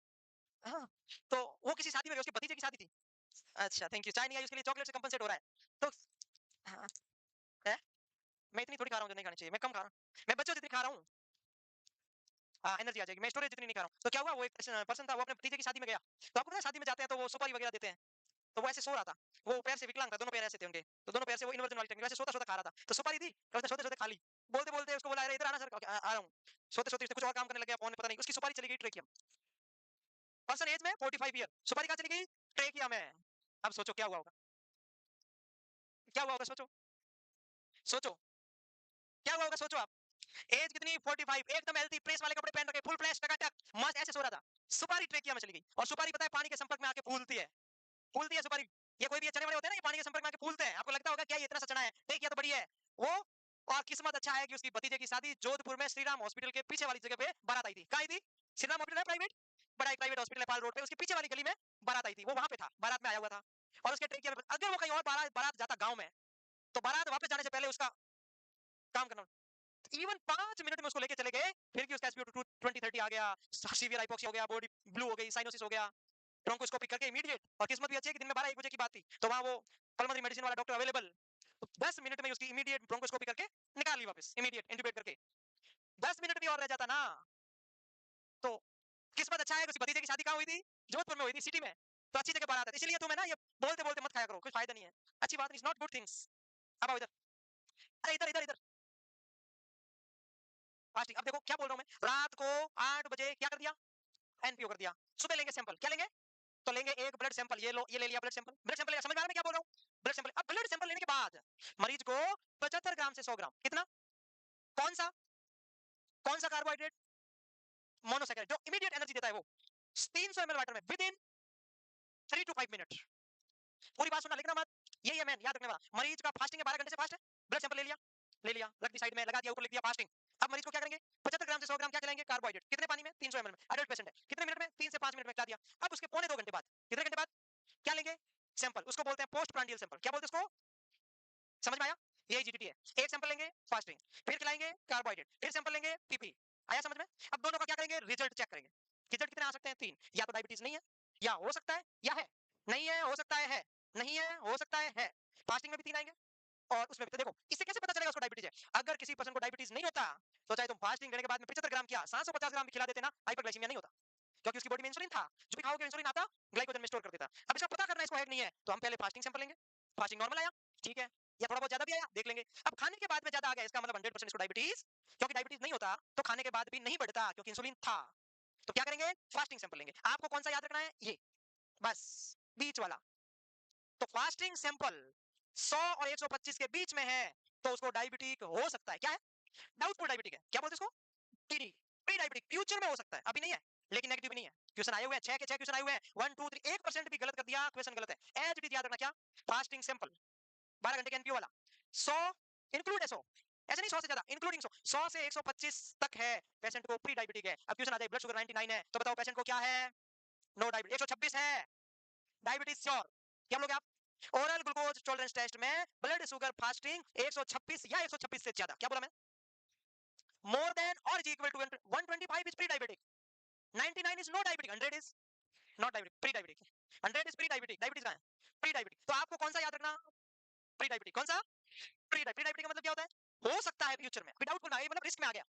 हाँ। तो वो किसी शादी में गए, उसके भतीजे की शादी थी। अच्छा थैंक यू। चाय नहीं आई उसके लिए, चॉकलेट से कंपनसेट हो रहा है। तो हाँ, है? मैं इतनी थोड़ी खा रहा हूँ जो नहीं खानी चाहिए, मैं कम खा रहा हूँ, मैं बच्चों जितनी खा रहा हूँ। हाँ एनर्जी आ जाएगी, मैं स्टोरेज जितनी नहीं खा रहा हूँ। तो क्या हुआ, वो एक पर्सन था, वो अपने भतीजे की शादी में गया। तो आपको पता है शादी में जाते हैं तो वो सुपारी वगैरह देते हैं। तो वो ऐसे सो रहा था, वो पैर से विकलांग था, दोनों पैर ऐसे थे उनके, तो दोनों पैर से वो इन्वर्जन वाली टेक्निक, वैसे सोता सोता खा रहा था। तो सुपारी दी, तो उसने सोते सोते खा ली। बोलते बोलते उसको बोला, अरे इधर आना सर, आ रहा हूँ। सोते सोते उसने कुछ और काम करने लग गया, फोन में पता नहीं, उसकी सुपारी चली गई ट्रेकियम। पर्सन एज में 45 ईयर, सुपारी कहाँ चली गई? ट्रेकियम में। अब सोचो क्या हुआ होगा, क्या हुआ होगा, सोचो सोचो क्या हुआ होगा, सोचो आप। एज कितनी? 45, एकदम हेल्थी, प्रेस वाले कपड़े पहन रखे, फुल फ्लैश टकाटक मस्त ऐसे सो रहा था। सुपारी ट्रेकिया में चली गई। और सुपारी पता है पानी के संपर्क में आके फूलती है, फूलती है सुपारी। ये कोई भी चने वाले होते हैं ना, ये पानी के संपर्क में आके फूलते हैं। आपको लगता होगा क्या ये इतना सा चना है? ट्रेकिया तो बढ़िया है वो। और किस्मत अच्छा है कि उसकी भतीजे की शादी जोधपुर में श्रीराम हॉस्पिटल के पीछे वाली जगह पे बारात आई थी। कहाँ आई थी? श्रीराम हॉस्पिटल है प्राइवेट, बड़ा एक प्राइवेट हॉस्पिटल है पाल रोड पे, उसके पीछे वाली गली में बारात आई थी। वो वहां पे था, बारात में आया हुआ था। और उसके ट्रेकिया में, अगर वो कहीं और बारात बारात जाता गांव में, तो बारात वापस जाने से पहले उसका काम करना। इवन 5 मिनट में उसको लेके चले गए, फिर कि उसका एसपीओ 20-30 आ गया, सीवियर हाइपोक्सिया हो गया, बॉडी ब्लू हो गई, साइनोसिस हो गया, ब्रोंकोस्कोपी करके इमीडिएट। और किस्मत भी अच्छी है कि दिन में 12-1 बजे की बात थी, तो वहां वो पल्मोनरी मेडिसिन वाला डॉक्टर अवेलेबल। तो 10 मिनट में उसकी इमीडिएट ब्रोंकोस्कोपी करके निकाल ली वापस, इमीडिएट इंट्यूबेट करके। 10 मिनट भी और रह जाता ना, तो किस्मत अच्छा है कि उसकी भतीजे की शादी कहाँ हुई थी? जोधपुर में हुई थी, सिटी में। तो अच्छी जगह बारात है, इसलिए तुम्हें ना ये बोलते बोलते मत खाया करो, कुछ फायदा नहीं है, अच्छी बात नहीं, नॉट गुड थिंग्स। अब आओ इधर, अरे इधर इधर इधर। फास्टिंग, अब देखो क्या बोल रहा हूँ मैं, रात को 8 बजे क्या कर दिया? एनपीओ कर दिया। सुबह लेंगे सैंपल, क्या लेंगे? तो लेंगे एक ब्लड सैंपल, ये लो, ये ले लिया ब्लड सैंपल, ब्लड सैंपल समझ में आ रहा है मैं क्या बोल रहा हूँ? ब्लड सैंपल, अब ब्लड सैंपल लेने के बाद मरीज को 75 ग्राम से 100 ग्राम, कितना? कौन सा? कौन सा कार्बोहाइड्रेट? मोनोसैकेराइड, जो इमीडिएट एनर्जी देता है वो, 300 ml वाटर में विद इन 3 to 5 मिनट। पूरी बात सुनना, लिखना मत, यही है मैन, याद रखने वाला। मरीज का फास्टिंग है, 12 घंटे से फास्ट है, ब्लड सैंपल ले लिया, ले लिया, रख दी साइड में, लगा दिया ऊपर, लिख दिया फास्टिंग। अब मरीज को क्या करेंगे? 75 ग्राम से 100 ग्राम क्या खिलाएंगे? कार्बोहाइड्रेट, कितने पानी में? 300 ml में, एडल्ट पेशेंट है, कितने मिनट में? 3 से 5 मिनट में खिला दिया। अब उसके पौने 2 घंटे बाद, कितने घंटे बाद क्या लेंगे? सैंपल, उसको बोलते हैं पोस्ट प्रांडियल सैंपल। क्या बोलते हैं उसको? समझ में आया? यही जीटीटी है। एक सैंपल लेंगे फास्टिंग, फिर खिलाएंगे कार्बोहाइड्रेट, फिर सैंपल लेंगे पीपी। आया समझ में? अब दोनों का क्या करेंगे? रिजल्ट चेक करेंगे। रिजल्ट कितने आ सकते हैं? 3, या तो डायबिटीज नहीं है, या हो सकता है या है, नहीं है हो सकता है, नहीं है हो सकता है। फास्टिंग में भी 3 आएंगे और उसमें भी। तो देखो इससे कैसे पता चलेगा उसको डायबिटीज है? अगर किसी पर्सन को डायबिटीज नहीं होता, तो चाहे तुम फास्टिंग लेने के बाद में 75 ग्राम किया, 750 ग्राम भी खिला देते ना, हाइपरग्लाइसीमिया नहीं होता, क्योंकि उसकी बॉडी में इंसुलिन था, जो भी खाओगे इंसुलिन आता, ग्लाइकोजन में स्टोर कर देता। अब इसका पता करना है इसको है कि नहीं है, तो हम पहले फास्टिंग सैंपल लेंगे। फास्टिंग नॉर्मल आया, ठीक है, या थोड़ा बहुत ज्यादा भी आया, देख लेंगे। अब खाने के बाद में ज्यादा आ गया, इसका मतलब 100% इसको डायबिटीज, क्योंकि डायबिटीज नहीं होता तो खाने के बाद भी नहीं बढ़ता, क्योंकि इंसुलिन था। तो क्या करेंगे? फास्टिंग सैंपल लेंगे। आपको कौन सा याद रखना है? ये बस, बीच वाला। तो फास्टिंग सैंपल 100 और 125 के बीच में है, तो उसको डायबिटिक हो सकता है। क्या है? डाउटफुल डायबिटिक है। क्या बोलते हैं इसको? टीडी, प्री डायबिटिक, फ्यूचर में हो सकता है, अभी नहीं है, लेकिन नेगेटिव नहीं है। क्वेश्चन आए हुए हैं, 6 के 6 क्वेश्चन आए हुए हैं, 1 2 3, 1% भी गलत कर दिया, क्वेश्चन गलत है। एज इट इज याद रखना। क्या? फास्टिंग सैंपल 12 घंटे के एनपीओ वाला, 100 इंक्लूड है, 100 ऐसे नहीं, 100 से ज्यादा इंक्लूडिंग 100, 100 से 125 तक है, पेशेंट को प्री डायबिटिक है। अब क्वेश्चन आ जाए, ब्लड शुगर 99 है, तो बताओ पेशेंट को क्या है? No diabetes. 126 है, डायबिटीज श्योर। क्या बोलोगे आप? ओरल ग्लूकोज टॉलरेंस टेस्ट में ब्लड शुगर फास्टिंग 126 या 126 से ज्यादा, क्या बोला मैं? मोर देन और is equal to 125 is pre diabetic, 99 is no diabetic, 100 is not diabetic, pre diabetic, 100 is pre diabetic, diabetes कहां है? Pre diabetic. तो आपको कौन सा याद रखना? Pre diabetic. कौन सा? प्री डायबिटिक का मतलब क्या होता है? हो सकता है फ्यूचर में, विदाउट को ना, ये मतलब रिस्क में आ गया,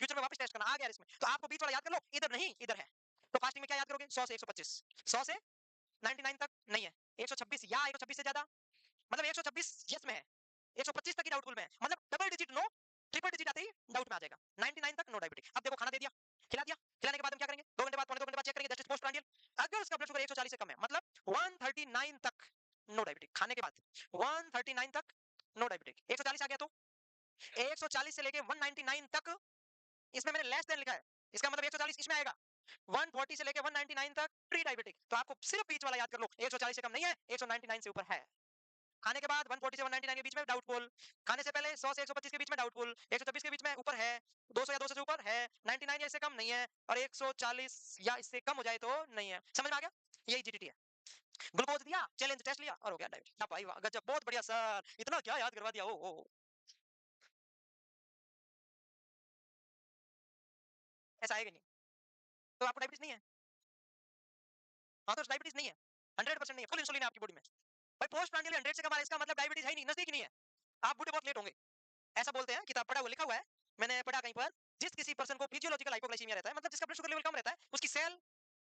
फ्यूचर में वापस टेस्ट करना आ गया रिस्क में, तो आपको बीच वाला याद कर लो, इधर नहीं इधर है। तो फास्टिंग में क्या याद करोगे? 100 से 125, 100 से 99 तक नहीं है, 126 या 126 से ज्यादा मतलब 126 यस में है, 125 तक ही डाउटफुल में है, मतलब double digit no, triple digit आते ही डाउट में आ जाएगा। 99 तक नो डायबिटिक। अब देखो खाना दे दिया, खिला दिया, खिलाने के बाद हम क्या करेंगे, 2 घंटे बाद, पौने 2 घंटे बाद चेक करेंगे, जस्ट पोस्ट प्रांडियल। अगर उसका ब्लड शुगर 140 से कम है, मतलब 139 तक नो डायबिटिक, खाने के बाद 139 तक नो डायबिटिक। 140 आ गया तो 140 से लेके 199 तक, इसमें मैंने लेस देन लिखा है, इसका मतलब 140 इसमें आएगा। 140 से लेके 199 तक प्री डायबिटिक, तो आपको सिर्फ बीच वाला याद कर लो, 140 से कम नहीं है, 199 से ऊपर है। खाने के बाद 140 से 199 के बीच में डाउटफुल, खाने से पहले 100 से 125 के बीच में डाउटफुल, 126 के बीच में ऊपर है, 200 या 200 से ऊपर है, 99 या इससे कम नहीं है, और 140 या इससे कम हो जाए तो नहीं है। समझ में आ गया? यही जीडीटी है। ग्लूकोज दिया, चैलेंज टेस्ट लिया और हो गया डायबिटीज। भाई वाह, गजब, बहुत बढ़िया सर, इतना क्या याद करवा दिया। ओ ऐसा है कि नहीं? तो आपको डायबिटीज नहीं है? हाँ, तो डायबिटीज नहीं है, 100% नहीं है, फुल इंसुलिन है आपकी बॉडी में। भाई पोस्ट प्रांडियल 100 से कम आ रहा है, इसका मतलब डायबिटीज है ही नहीं, नजदीक ही नहीं है। आप बूढ़े बहुत लेट होंगे, ऐसा बोलते हैं, किताब पढ़ा हुआ, लिखा हुआ है, मैंने पढ़ा कहीं पर, जिस किसी पर्सन को फिजियोलॉजिकल हाइपोग्लाइसीमिया रहता है, मतलब जिसका ब्लड शुगर लेवल कम रहता है, उसकी सेल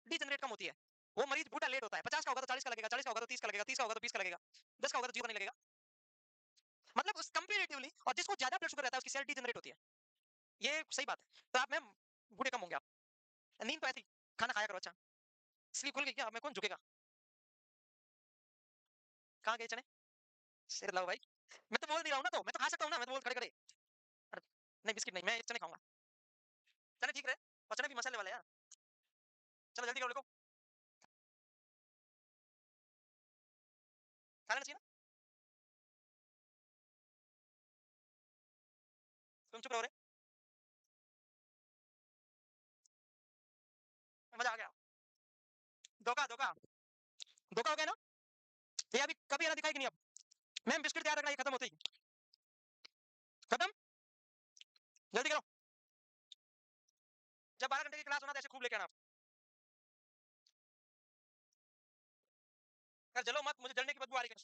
डीजनरेट कम होती है, वो मरीज बूढ़ा लेट होता है। 50 का होगा तो 40 का लगेगा, 40 का होगा तो 30 का लगेगा, 30 का होगा तो 20 का लगेगा, 10 का होगा तो 0 नहीं लगेगा, मतलब उस कंपैरेटिवली। और जिसको ज्यादा ब्लड शुगर रहता है उसकी सेल डीजनरेट होती है, ये सही बात है। तो आप में बूढ़े कम होंगे आप। नींद तो ऐसी, खाना खाया करो अच्छा। स्लीप खुल गई क्या? अब मैं कौन झुकेगा? कहाँ गए चने? शेर लाओ भाई, मैं तो बोल नहीं रहा हूँ ना, तो मैं तो खा सकता हूँ ना, मैं तो बोल खड़े खड़े। नहीं बिस्किट नहीं, मैं चने खाऊंगा, चने ठीक रहे, और चने भी मसाले वाले यार। चलो जल्दी करो, लिखो, खा लेना चाहिए ना। तुम चुप रहो रे, मजा आ गया। धोखा धोखा धोखा हो गया ना, ये अभी कभी आना दिखाएगी नहीं अब। मैम बिस्किट तैयार रखना, ये खत्म होते ही खत्म, जल्दी करो। जब 12 घंटे की क्लास होना तो ऐसे खूब लेके आना। यार जलो मत, मुझे जलने की बदबू आ रही है।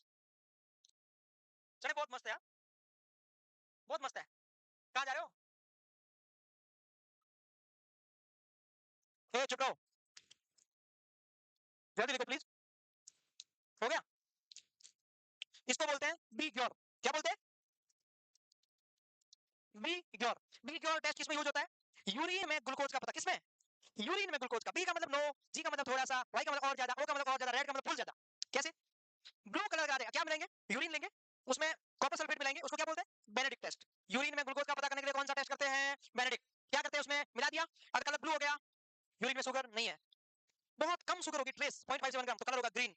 चने बहुत मस्त है यार, बहुत मस्त है। कहाँ जा रहे हो? ए चुप रहो, जल्दी लिखो प्लीज। हो गया? इसको बोलते हैं बी ग्योर। क्या बोलते हैं? बी ग्योर। बी ग्योर टेस्ट किसमें यूज होता है? यूरिन में ग्लूकोज का पता, किसमें? यूरिन में ग्लूकोज का। बी का मतलब नो, जी का मतलब थोड़ा सा, वाई का मतलब और ज्यादा, ओ का मतलब और ज्यादा, रेड का मतलब फुल ज्यादा। कैसे? ब्लू कलर का क्या मिलाएंगे? यूरिन लेंगे, उसमें कॉपर सल्फेट मिलाएंगे, उसको क्या बोलते हैं? Benedict test. यूरिन में ग्लूकोज का पता करने के लिए कौन सा टेस्ट करते हैं? बेनेडिक्ट। क्या करते हैं उसमें? मिला दिया, अगर कलर ब्लू हो गया, यूरिन में शुगर नहीं है, बहुत कम शुगर होगी, ट्रेस 0.57 ग्राम, तो कलर होगा ग्रीन।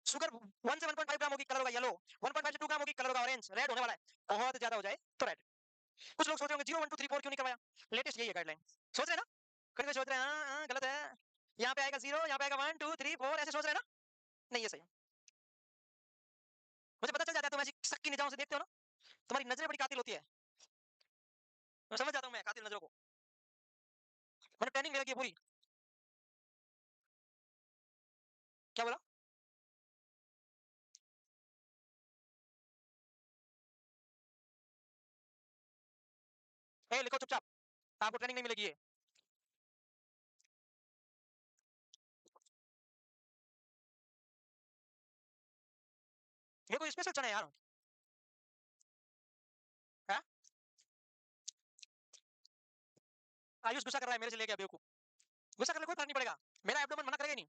शुगर 1 से 1.5 ग्राम होगी, कलर होगा येलो। 1.5 से 2 ग्राम होगी, कलर होगा ऑरेंज, रेड होने वाला है। बहुत ज्यादा हो जाए तो रेड। कुछ लोग सोच रहे होंगे 0 1 2 3 4 क्यों नहीं करवाया? लेटेस्ट यही है गाइडलाइन। सोच रहे हैं ना? कहीं सोच रहे हैं गलत है, यहाँ पे आएगा 0, यहाँ पे आएगा 1 2 3 4, ऐसे सोच रहे हैं ना? नहीं, ये सही है। मुझे पता चल जाता है, तुम ऐसी शक की निगाहों से देखते हो ना, तुम्हारी नजरें बड़ी कातिल होती है। मैं समझ जाता हूँ, मैं कातिल नजरों को, मैंने ट्रेनिंग ले रखी है पूरी। क्या बोला? ए लिखो चुपचाप, आपको ट्रेनिंग नहीं मिलेगी ये। ये कोई स्पेशल चना है यार? है? आयुष गुस्सा कर रहा है मेरे से, लेके बेवकूफ। गुस्सा करने कोई फर्क नहीं पड़ेगा, मेरा एब्डोमेन मना करेगा नहीं।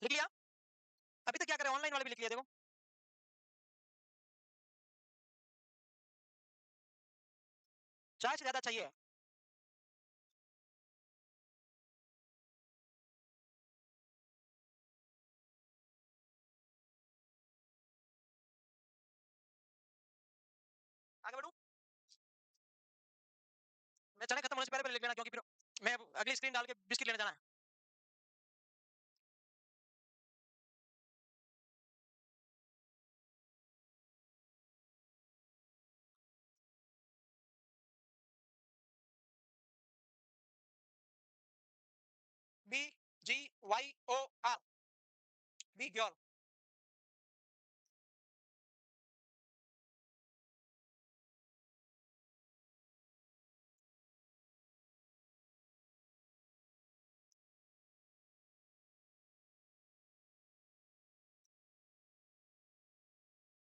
लिख लिया? अभी तक क्या करें, ऑनलाइन वाले भी लिख लिया देखो। चाय से ज्यादा चाहिए। आगे बढ़ू? मैं चने खत्म होने से पहले पहले लिख लेना, क्योंकि फिर मैं अगली स्क्रीन डाल के बिस्किट लेने जाना है। बी जी वाई ओ आर, बी ग्योर।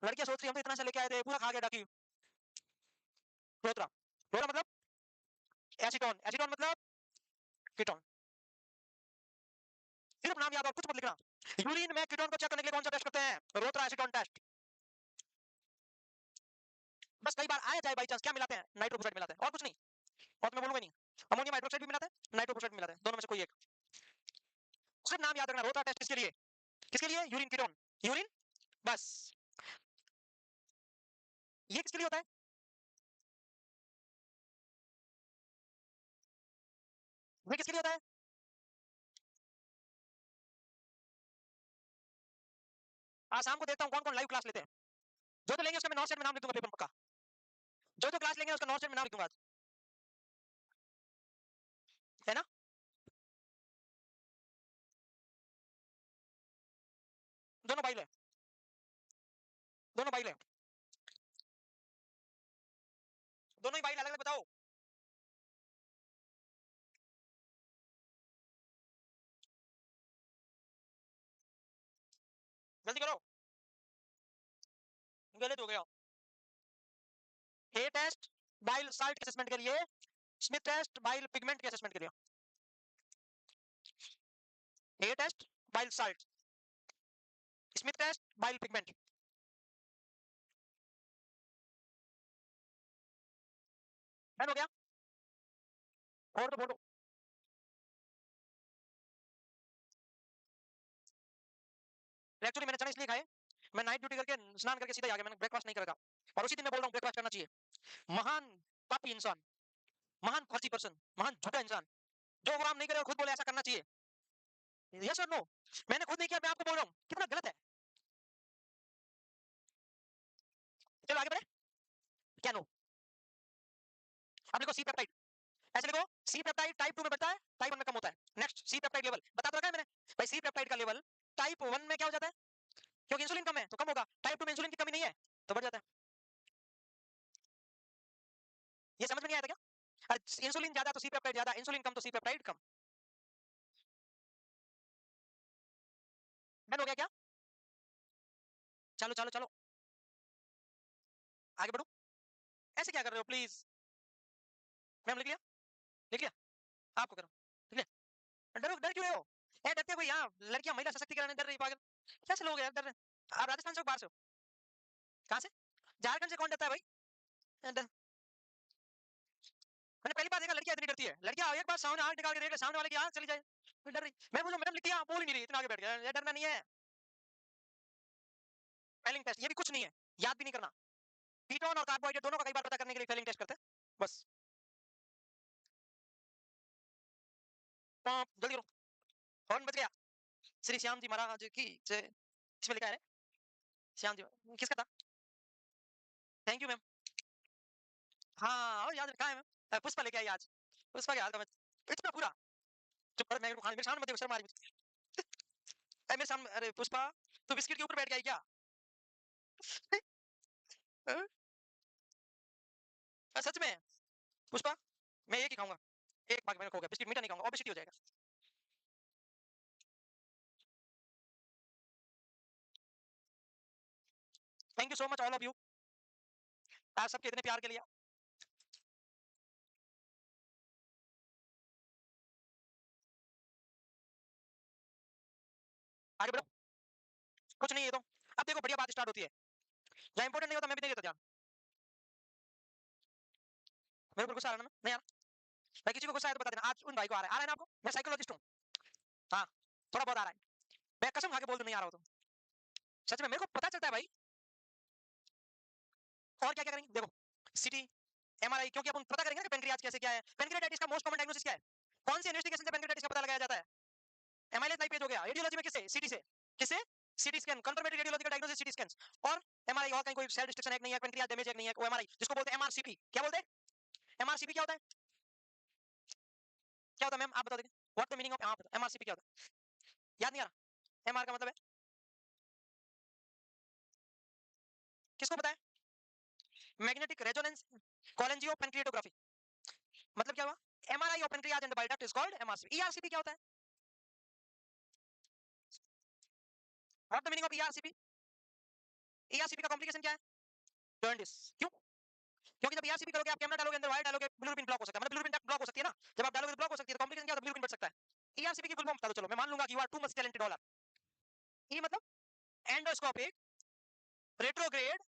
लड़कियां सोच रही हम तो इतना सा लेके आए थे, पूरा खा गया डाकी। रोतरा, रोतरा मतलब एसीटोन, एसीटोन मतलब कीटोन। सिर्फ नाम याद और कुछ मत लिखना। यूरिन में कीटोन को चेक करने के लिए कौन सा टेस्ट करते हैं? रोतरा एसीटोन टेस्ट। बस कई बार आया जाए बाई चांस, क्या मिलाते हैं? नाइट्रोफोस्फेट मिलाते हैं, और कुछ नहीं। और तो मैं बोलूंगा नहीं। अमोनियम हाइड्रोक्साइड भी मिलाते हैं, नाइट्रोफोस्फेट भी मिलाते हैं, दोनों में से कोई एक। सिर्फ नाम याद रखना, रोतरा टेस्ट किसके लिए? किसके लिए? यूरिन कीटोन, यूरिन, बस। ये किसके लिए होता है? ये किसके लिए होता है? आज शाम को देखता हूँ कौन कौन लाइव क्लास लेते हैं। जो तो लेंगे उसका मैं नॉर्थ सेट में नाम लिख दूंगा पेपर में पक्का। जो तो क्लास लेंगे उसका नॉर्थ सेट में नाम लिख दूंगा आज, है ना? दोनों बाइल है, दोनों बाइल है, दोनों ही बाइल अलग अलग बताओ। जल्दी करो, गलत हो गया। ए टेस्ट बाइल साल्ट के असेसमेंट के लिए, स्मिथ टेस्ट बाइल पिगमेंट के असेसमेंट के लिए। Hay test bile salt, Smith test bile pigment. Done हो गया? फोड़ दो। एक्चुअली मैंने चने इसलिए खाए, मैं नाइट ड्यूटी करके स्नान करके सीधा आ गया, मैंने ब्रेकफास्ट नहीं करा। और उसी दिन मैं बोल रहा हूँ ब्रेकफास्ट करना चाहिए। महान पापी इंसान, महान फर्जी पर्सन, महान झूठा इंसान, जो काम नहीं करे और खुद बोले ऐसा करना चाहिए। यस और नो? मैंने खुद नहीं किया, मैं आपको बोल रहा हूँ कितना गलत है। चलो आगे बढ़े। क्या नो? अब लिखो सी पेप्टाइड, ऐसे लिखो। सी पेप्टाइड टाइप 2 में बढ़ता है, टाइप 1 में कम होता है। नेक्स्ट, सी पेप्टाइड लेवल बता तो रखा है मैंने भाई। सी पेप्टाइड का लेवल टाइप 1 में क्या हो जाता है? क्योंकि इंसुलिन कम है तो कम होगा। टाइप 2 में इंसुलिन की कमी नहीं है तो बढ़ जाता है। ये समझ में नहीं आया था क्या? इंसुलिन ज्यादा तो सी पेप्टाइड ज्यादा, इंसुलिन कम तो सी पेप्टाइड कम। डन हो गया क्या? चलो चलो चलो, आगे बढ़ो। ऐसे क्या कर रहे हो प्लीज? मैम लिख लिया, लिख लिया, आपको करो, लिख लिया। डरो, डर क्यों रहे हो? ए डरते कोई? यहाँ लड़कियां महिला सशक्तिकरण में डर रही, पागल कैसे लोग हैं डर रहे? आप राजस्थान से हो, बाहर से हो? कहाँ से? झारखंड से? कौन डरता है भाई? डर, मैंने पहली बार देखा लड़कियां इतनी डरती है। लड़कियां एक बार सामने आंख निकाल के देख ले, सामने वाले की आंख चली जाए, फिर डर रही। मैं बोलूं मैडम लिख दिया, आप बोल ही नहीं रही, इतना आगे बैठ गया। ये डरना नहीं है। फेलिंग टेस्ट ये भी कुछ नहीं है, याद भी नहीं करना। कीटोन और कार्बोहाइड्रेट दोनों का कई बार पता करने के लिए फेलिंग टेस्ट करते हैं, बस। जल्दी करो, हॉर्न बज गया। श्री श्याम जी महाराज की जय। इसमें लिखा है श्याम जी, किसका था? Thank you ma'am. हाँ और याद रखा है मैम। पुष्पा लेके आई आज, पुष्पा के हाल का इतना पूरा। चुप कर, मैं मेरे सामने मत देखो, शर्म आ रही मुझे। मेरे सामने, अरे पुष्पा तू बिस्किट के ऊपर बैठ गई क्या? सच में पुष्पा, मैं एक ही खाऊंगा, एक भाग में खो गया बिस्किट, मीठा नहीं खाऊंगा, ओबेसिटी हो जाएगा। Thank you so much all of you, आप सबके इतने प्यार के लिए। आगे बढ़ो, कुछ नहीं है तो। अब देखो बढ़िया बात स्टार्ट होती है, जहाँ इंपॉर्टेंट नहीं होता मैं भी नहीं देता ध्यान। मेरे ऊपर गुस्सा आ रहा है ना? नहीं यार, भाई किसी को गुस्सा है तो बता देना। आज उन भाई को आ रहा है ना आपको? मैं साइकोलॉजिस्ट हूँ। हाँ, थोड़ा बहुत आ रहा है, मैं कसम खा के बोल दूं नहीं आ रहा हो तो। सच में मेरे को पता चलता है भाई। और क्या क्या करेंगे देखो, सिटी, एमआरआई, क्योंकि अपन पता करेंगे ना पेनक्रियाज कैसे क्या है। पेनक्रियाटाइटिस का मोस्ट कॉमन डायग्नोसिस क्या है? कौन सी इन्वेस्टिगेशन से पेनक्रियाटाइटिस का पता लगाया जाता है? एमाइलेज लाइपेज हो गया। रेडियोलॉजी में किससे? सीटी से। किससे? CT scan, confirmatory radiological diagnosis CT scan. और एमआरआई, और कहीं कोई सेल डिस्ट्रक्शन है कि नहीं है, पेनक्रियाज डैमेज है कि नहीं है, वो एमआरआई जिसको बोलते हैं एमआरसीपी। क्या बोलते हैं? एमआरसीपी क्या होता है? क्या होता है मैम आप बता देंगे? What the meaning of MRCP क्या होता है? याद नहीं आ रहा? एमआर का मतलब है, किसको पता है? Magnetic resonance cholangiopancreatography. मतलब क्या हुआ? MRI of pancreas and bile duct is called MRCP. ERCP क्या होता है? What the meaning of ERCP? ERCP का कॉम्प्लिकेशन क्या है? जॉइंटिस। क्यों? क्योंकि जब ईआरसीपी करोगे आप कैमरा डालोगे अंदर वायर डालोगे बिलिरुबिन ब्लॉक हो सकता है, मतलब बिलिरुबिन ब्लॉक हो सकती है ना, जब आप डालोगे तो ब्लॉक हो सकती है, तो कॉम्प्लिकेशन क्या होता है? बिलिरुबिन बढ़ सकता है। ईआरसीपी की फुल फॉर्म बता दो, चलो मैं मान लूंगा कि you are too much talented ऑलर। ई मतलब endoscopic retrograde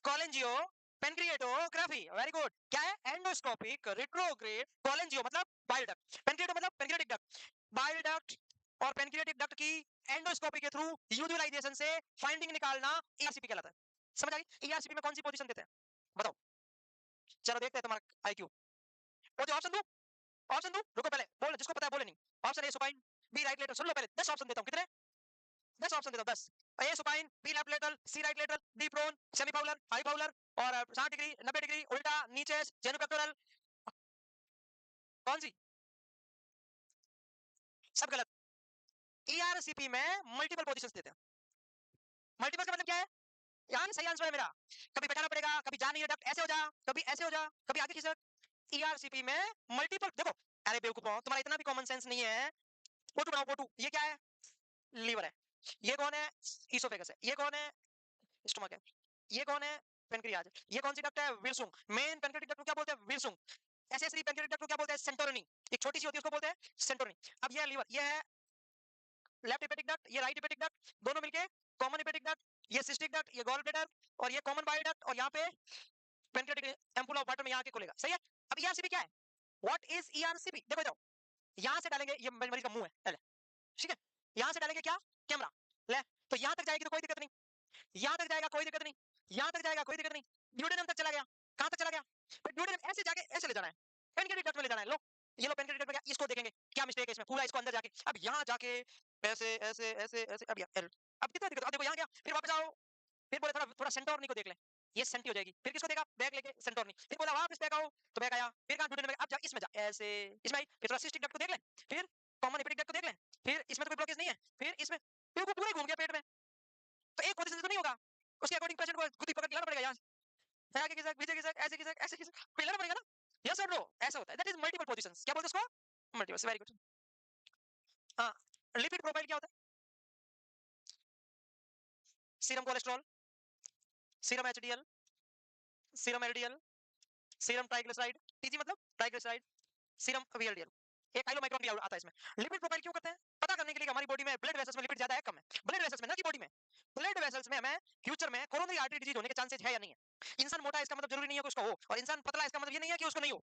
cholangiopancreatography. Very good. क्या है? एंडोस्कोपिक रेट्रोग्रेड कोलेंजियो मतलब बाइल डक्ट, पेनक्रिएटो मतलब पेनक्रियाटिक डक्ट, बाइल डक्ट और पेनक्रियाटिक डक्ट की एंडोस्कोपी के थ्रू यूजुअलाइजेशन से फाइंडिंग निकालना ईआरसीपी कहलाता है। समझ आ गई? ईआरसीपी में कौन सी पोजीशन देते हैं बताओ? चलो देखते हैं तुम्हारा आईक्यू। वो जो ऑप्शन दूं, ऑप्शन दूं, रुको पहले बोल, जिसको पता है बोले नहीं। Option A supine, B right lateral, सुन लो पहले 10 ऑप्शन देता हूं। कितने? 10 ऑप्शन देता हूं, 10। A supine, B left lateral, C right lateral, D prone, semi Fowler, high Fowler और 60 डिग्री 90 डिग्री उल्टा नीचे जेनुपेक्टोरल। कौन सी? सब गलत। ईआरसीपी में मल्टीपल पोजीशंस देते हैं। मल्टीपल का मतलब क्या है? यहाँ सही आंसर है मेरा। कभी बैठाना पड़ेगा, कभी जा नहीं है डक्ट, ऐसे हो जा, कभी ऐसे हो जा, कभी आगे खिसक। ईआरसीपी में मल्टीपल देखो। अरे बेवकूफों, तुम्हारा इतना भी कॉमन सेंस नहीं है। फोटो बनाओ, फोटो। ये क्या है? लीवर है। ये कौन है? इसोफेगस है। ये कौन है? स्टमक है। ये कौन है? पेनक्रियाज। ये कौन सी डक्ट है? विल्सुंग। मेन पेनक्रियाटिक डक्ट को क्या बोलते हैं? विल्सुंग। एसेसरी पेनक्रियाटिक डक्ट को क्या बोलते हैं? सेंटोरनी। एक छोटी सी होती है उसको बोलते हैं सेंटोरनी। अब ये लीवर, ये है लेफ्ट हेपेटिक डक्ट, ये राइट हेपेटिक डक्ट, दोनों मिलके कॉमन हेपेटिक डक्ट। ये सिस्टिक डक्ट, ये गॉल ब्लैडर और ये कॉमन बाइल डक्ट और यहाँ पे पेनक्रियाटिक एम्पुल ऑफ वाटर में यहाँ के खुलेगा। सही है? अब ईआरसीपी क्या है? What is ERCP? देखो जाओ, यहाँ से डालेंगे, ये मरीज का मुंह है पहले, ठीक है? यहाँ से डालेंगे क्या? कैमरा। ले, तो यहाँ तक जाएगी तो कोई दिक्कत नहीं, यहाँ तक जाएगा कोई दिक्कत नहीं, यहाँ तक जाएगा कोई दिक्कत नहीं, ड्यूडेनम तक चला गया। कहाँ तक चला गया? फिर ड्यूडेनम ऐसे जाके ऐसे ले जाना है, पेनक्रियाटिक डक्ट में ले जाना है। लो, ये लो पेनक्रियाटिक डक्ट में, इसको देखेंगे क्या मिस्टेक है इसमें, पूरा इसको अंदर जाके, अब यहाँ जाके ऐसे ऐसे ऐसे ऐसे, अब यहाँ अब कितना दिक्कत, अब देखो यहाँ गया, फिर वापस आओ, फिर बोले थोड़ा थोड़ा सेंटोरनी को देख ले, ये सेंटी हो जाएगी, फिर किसको देगा? बैक लेके सेंटोरनी, फिर बोला वापस बैक आओ, तो बैक आया, फिर कहाँ ड्यूडेनम में, अब जा इसमें जा ऐसे, इसमें आई, फिर थोड़ा सिस्टिक डक्ट को देख ले, फिर कॉमन हेपेटिक डक्ट को देख ले, फिर इसमें तो कोई ब्लॉकेज नहीं है, फिर इसमें, फिर वो पूरा ही घूम गया पेट में, तो एक पोजीशन से तो नहीं होगा, उसके अकॉर्डिंग पेशेंट को खुद ही पकड़ के लाना पड़ेगा, यहाँ से आगे खिसक, पीछे खिसक, ऐसे खिसक, ऐसे खिसक, फिर लाना पड़ेगा ना। यस और नो? ऐसा होता है, दैट इज मल्टीपल पोजीशंस। क्या बोलते हैं उसको? मल्टीपल। Very good. हाँ, लिपिड प्रोफाइल क्या होता है? Serum cholesterol, serum HDL, serum LDL, serum triglyceride, TG मतलब ट्राइग्लिसराइड, सीरम वीएलडीएल, एक काइलोमाइक्रोन भी आता है इसमें। लिपिड प्रोफाइल क्यों करते हैं? पता करने के लिए कि हमारी बॉडी में ब्लड वेसल्स में लिपिड ज्यादा है कम है, ब्लड वेसल्स में ना कि बॉडी में, ब्लड वेसल्स में हमें फ्यूचर में कोरोनरी आर्टरी डिजीज होने के चांसेस है या नहीं है। इंसान मोटा है इसका मतलब जरूरी नहीं है कि उसको हो, और इंसान पतला है इसका मतलब ये नहीं है कि उसको नहीं हो।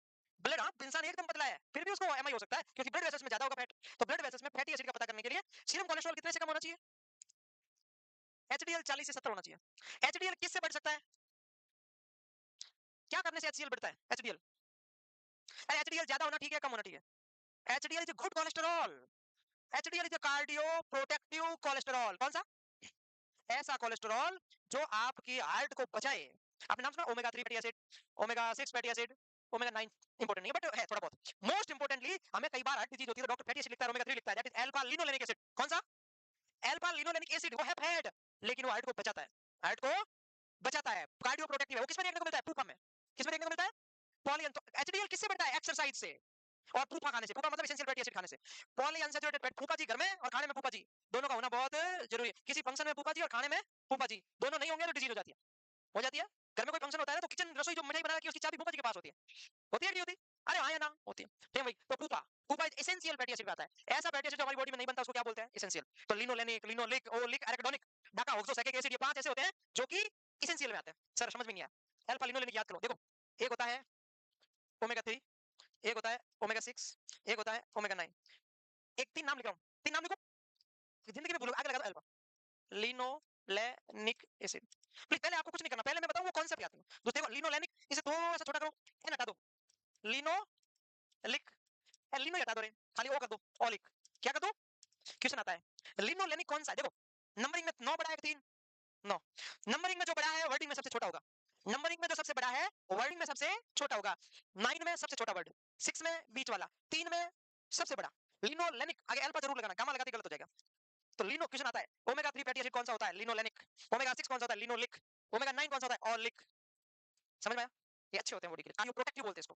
ब्लड, हाँ इंसान एकदम पतला है फिर भी उसको एमआई हो सकता है, क्योंकि ब्लड वेसल्स में ज्यादा होगा फैट। तो ब्लड वेसल्स में फैटी एसिड का पता करने के लिए सीरम कोलेस्ट्रॉल कितने से कम होना चाहिए? एचडीएल 40 से 70 होना चाहिए। एचडीएल किससे बढ़ सकता है? क्या करने से एचडीएल बढ़ता है? एचडीएल, अरे एचडीएल ज्यादा होना ठीक है कम होना ठीक है? HDL is good cholesterol. HDL is cardio protective cholesterol. कौन सा? ऐसा कोलेस्टेरॉल जो आपकी हार्ट को बचाए। आपने नाम सुना omega 3 fatty acid, omega 6 fatty acid, omega 9 important नहीं है बट है थोड़ा बहुत। मोस्ट इंपॉर्टेंटली हमें कई बार हार्ट डिजीज होती है तो डॉक्टर फैटी एसिड लिखता है, ओमेगा 3 लिखता है, that is alpha linolenic acid. कौन सा? Alpha linolenic acid. वो है फैट लेकिन वो हार्ट को बचाता है, हार्ट को बचाता है, कार्डियो प्रोटेक्टिव है। वो किसमें देखने को मिलता है? पूपा में। किसमें देखने को मिलता है? पॉली। एचडीएल किससे बढ़ता है? एक्सरसाइज से और फूफा खाने से। फूफा मतलब एसेंशियल फैटी एसिड खाने से। पॉली अनसैचुरेटेड फैट, फूफा जी घर में और खाने में फूफा जी, दोनों का होना बहुत जरूरी है। किसी फंक्शन में फूफा जी और खाने में फूफा जी दोनों नहीं होंगे तो डिजीज हो जाती है, हो जाती है। घर में कोई फंक्शन होता है ना तो किचन रसोई जो मिठाई बना रखी है उसकी चाबी फूफा जी के पास होती है कि नहीं होती? अरे हाँ या ना? होती है। ठीक है भाई, तो फूफा, फूफा एसेंशियल फैटी एसिड आता है। ऐसा फैटी एसिड जो हमारी बॉडी में नहीं बनता उसको क्या बोलते हैं? एसेंशियल। तो लिनोलेनिक, लिनोलिक, ओलिक, एराकिडोनिक, डाका ऑक्सोसैकेक एसिड, ये 5 ऐसे होते हैं जो कि एसेंशियल में आते हैं। सर समझ में नहीं आया? अल्फा लिनोलेनिक याद करो। देखो, एक होता है ओमेगा 3, एक होता है ओमेगा 6, एक होता है ओमेगा 9। एक 3 नाम लिख रहा हूं, 3 नाम लिखो, जिंदगी में भूलोगे। आगे लगा दो अल्फा लिनोलेनिक एसिड। प्लीज पहले आपको कुछ नहीं करना, पहले मैं बताऊं वो कॉन्सेप्ट याद करो। तो देखो लिनोलेनिक, इसे थोड़ा सा छोटा करो, एन हटा दो, लिनोलिक, लिनो हटा दो रे, खाली ओ कर दो, ओलिक। क्या कर दो? क्वेश्चन आता है लिनोलेनिक कौन सा है? देखो नंबरिंग में 9 बड़ा है 3, 9। नंबरिंग में जो बड़ा है वर्डिंग में सबसे छोटा होगा। नंबरिंग में जो सबसे बड़ा है वर्डिंग में सबसे छोटा होगा। 9 में सबसे छोटा वर्ड, 6 में बीच वाला, 3 में सबसे बड़ा। लिनोलेनिक, आगे अल्फा जरूर लगाना, गामा लगाते गलत हो जाएगा। तो लिनो क्वेश्चन आता है, ओमेगा 3 फैटी एसिड कौन सा होता है? लिनोलेनिक। ओमेगा 6 कौन सा होता है? लिनोलिक। ओमेगा 9 कौन सा होता है? ऑलिक। समझ में आया? ये अच्छे होते हैं बॉडी के लिए, कार्डियो प्रोटेक्टिव बोलते हैं इसको,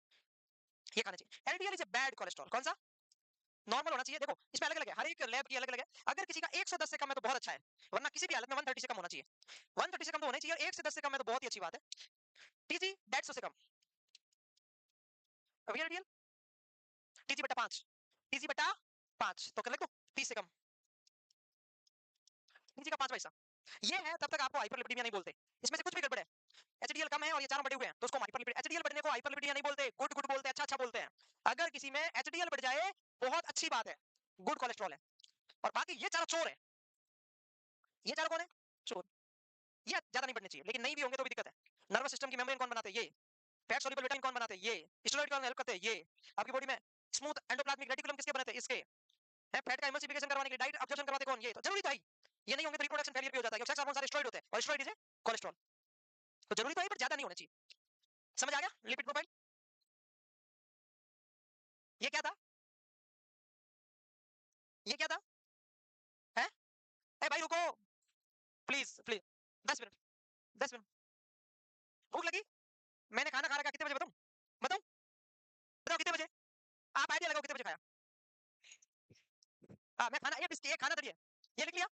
ये खाना चाहिए। LDL is a bad cholesterol. कौन सा? नॉर्मल होना चाहिए। देखो इसमें अलग अलग है, हर एक लैब की अलग अलग है। अगर किसी का 1 से 10 से कम है तो बहुत अच्छा है, वरना किसी भी हालत में 130 से कम होना चाहिए। 130 से कम तो होना चाहिए, और 1 से 10 से कम है तो बहुत ही अच्छी बात है। टीजी 150 से कम, रियल रियल टीजी बटा 5, टीजी बटा 5 तो कर ले, तो 30 से कम, टीजी का 5 पैसा। ये है, तब तक आपको हाइपरलिपिडीमिया नहीं बोलते। इसमें से कुछ भी गड़बड़ है, एचडीएल कम है और ये चारों बढ़े हुए हैं तो उसको हाइपरलिपिड, एचडीएल बढ़ने को हाइपरलिपिडीमिया नहीं बोलते, गुड गुड बोलते हैं, अच्छा अच्छा बोलते हैं। अगर किसी में एचडीएल बढ़ जाए बहुत अच्छी बात है, गुड कोलेस्ट्रॉल है। और बाकी ये चारों चोर है। ये चारों कौन है? चोर। ये ज्यादा नहीं बढ़ने चाहिए, लेकिन नहीं भी होंगे तो भी दिक्कत है। नर्वस सिस्टम की मेम्ब्रेन कौन बनाते हैं? ये। फैट सोल्यूबल विटामिन कौन बनाते हैं? ये। स्टेरॉइड कौन हेल्प करते हैं? ये। आपकी बॉडी में स्मूथ एंडोप्लाज्मिक रेटिकुलम किसके बनाते हैं? इसके। है फैट का एमल्सिफिकेशन करवाने के लिए डाइट अब्जॉर्प्शन करवाते कौन? ये। तो जरूरी तो है, ये नहीं होंगे तो रिप्रोडक्शन फेलियर भी हो जाता है, क्योंकि सेक्स हार्मोन सारे स्टेरॉइड होते हैं और स्टेरॉइड इज कोलेस्ट्रॉल। तो जरूरी तो है, पर ज्यादा नहीं होना चाहिए। समझ आ गया लिपिड प्रोफाइल? ये क्या था? ये क्या था? है? ए भाई रुको, प्लीज प्लीज, 10 मिनट, 10 मिनट। भूख लगी? मैंने खाना खा रखा, कितने बजे बताऊं? बताऊं? बताओ कितने बजे? आप आइडिया लगाओ कितने बजे खाया? हाँ मैं खाना, ये खाना दड़िए, ये लिख लिया।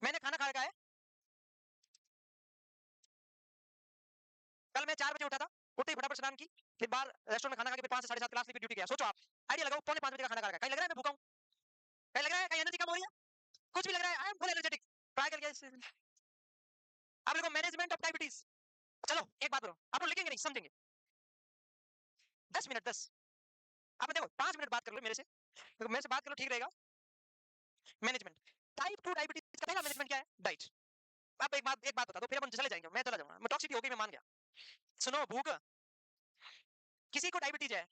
मैंने खाना खा रखा है, कल मैं 4 बजे उठा था, उठते ही फटाफट स्नान की, फिर बाहर रेस्टोरेंट में खाना खा के फिर 5 से 7:30 क्लास की ड्यूटी गया। सोचो आप, आइडिया लगाओ, पौने 5 बजे का खाना खा रखा है, कहीं लग रहा है मैं भूखा हूं? कहीं लग रहा है कहीं एनर्जी कम हो रही है? कुछ भी लग रहा है, I am full energetic. Try करके अब देखो, मैनेजमेंट ऑफ डायबिटीज। चलो एक बात करो, आप लोग लिखेंगे नहीं समझेंगे। 10 मिनट 10, आप देखो 5 मिनट बात कर लो मेरे से, तो मेरे से बात करो ठीक रहेगा। मैनेजमेंट टाइप 2 डायबिटीज का पहला मैनेजमेंट क्या है? डाइट। आप एक बात बता दो, फिर अपन चले जाएंगे, मैं चला जाऊंगा, मैं टॉक्सिटी हो गई, मैं मान गया। सुनो, भूख, किसी को डायबिटीज है,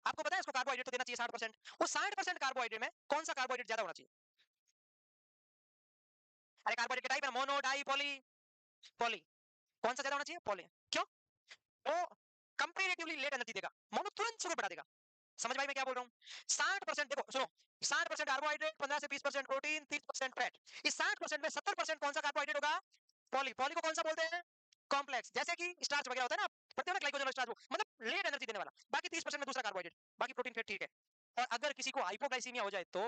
आपको पता है इसको कार्बोहाइड्रेट तो देना चाहिए 60%। वो 60% कार्बोहाइड्रेट में कौन सा कार्बोहाइड्रेट ज्यादा होना चाहिए? अरे कार्बोहाइड्रेट का टाइप है, मोनो डाई पॉली। पॉली। कौन सा ज्यादा होना चाहिए? पॉली। क्यों? वो कंपैरेटिवली लेट एनर्जी देगा, मोनो तुरंत शुगर बढ़ा देगा। समझ भाई मैं क्या बोल रहा हूँ? 60%, देखो सुनो, 60% कार्बोहाइड्रेट, 15 से 20% प्रोटीन, 30% फैट। इस 60% में 70% कौन सा कार्बोहाइड्रेट होगा? पॉली। पॉली को कौन सा बोलते हैं? कॉम्प्लेक्स, जैसे कि स्टार्च वगैरह होता है ना, पढ़ते हो ना, ग्लाइकोजन और स्टार्च, मतलब लेट एनर्जी देने वाला। बाकी 30% में दूसरा कार्बोहाइड्रेट, बाकी प्रोटीन फैट, ठीक है। और अगर किसी को हाइपोग्लाइसीमिया हो जाए तो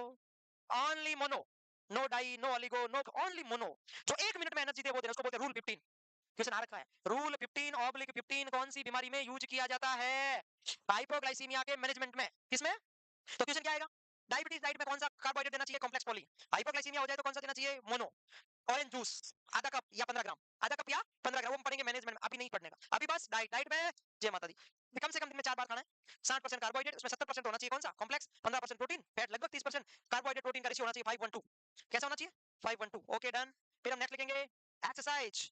only mono, no di, no oligo, no, only mono. जो 1 मिनट में एनर्जी दे वो दे, उसको बोलते हैं रूल 15। क्वेश्चन आ रखा है, रूल 15/15 कौन सी बीमारी में यूज किया जाता है? हाइपोग्लाइसीमिया के मैनेजमेंट में। किसमें? तो क्वेश्चन क्या आएगा? डायबिटीज डाइट में कौन सा कार्बोहाइड्रेट देना चाहिए? Complex poly. हाइपोग्लाइसीमिया हो जाए तो कौन सा देना चाहिए? मोनो। ऑरेंज जूस आधा कप या 15 ग्राम, आधा कप या 15 ग्राम, वो हम पढ़ेंगे मैनेजमेंट में, अभी नहीं पढ़ने का, अभी बस डाइट। डाइट में जय माता दी, कम से कम दिन में 4 बार खाना है। 60% कार्बोहाइड्रेट, उसमें 70% होना चाहिए कौन सा? कॉम्प्लेक्स, 15% प्रोटीन, फैट लगभग 30%। कार्बोहाइड्रेट प्रोटीन का रेशियो होना चाहिए 5:1 कैसा होना चाहिए? 5:1। Okay done. फिर हम नेक्स्ट लिखेंगे एक्सरसाइज।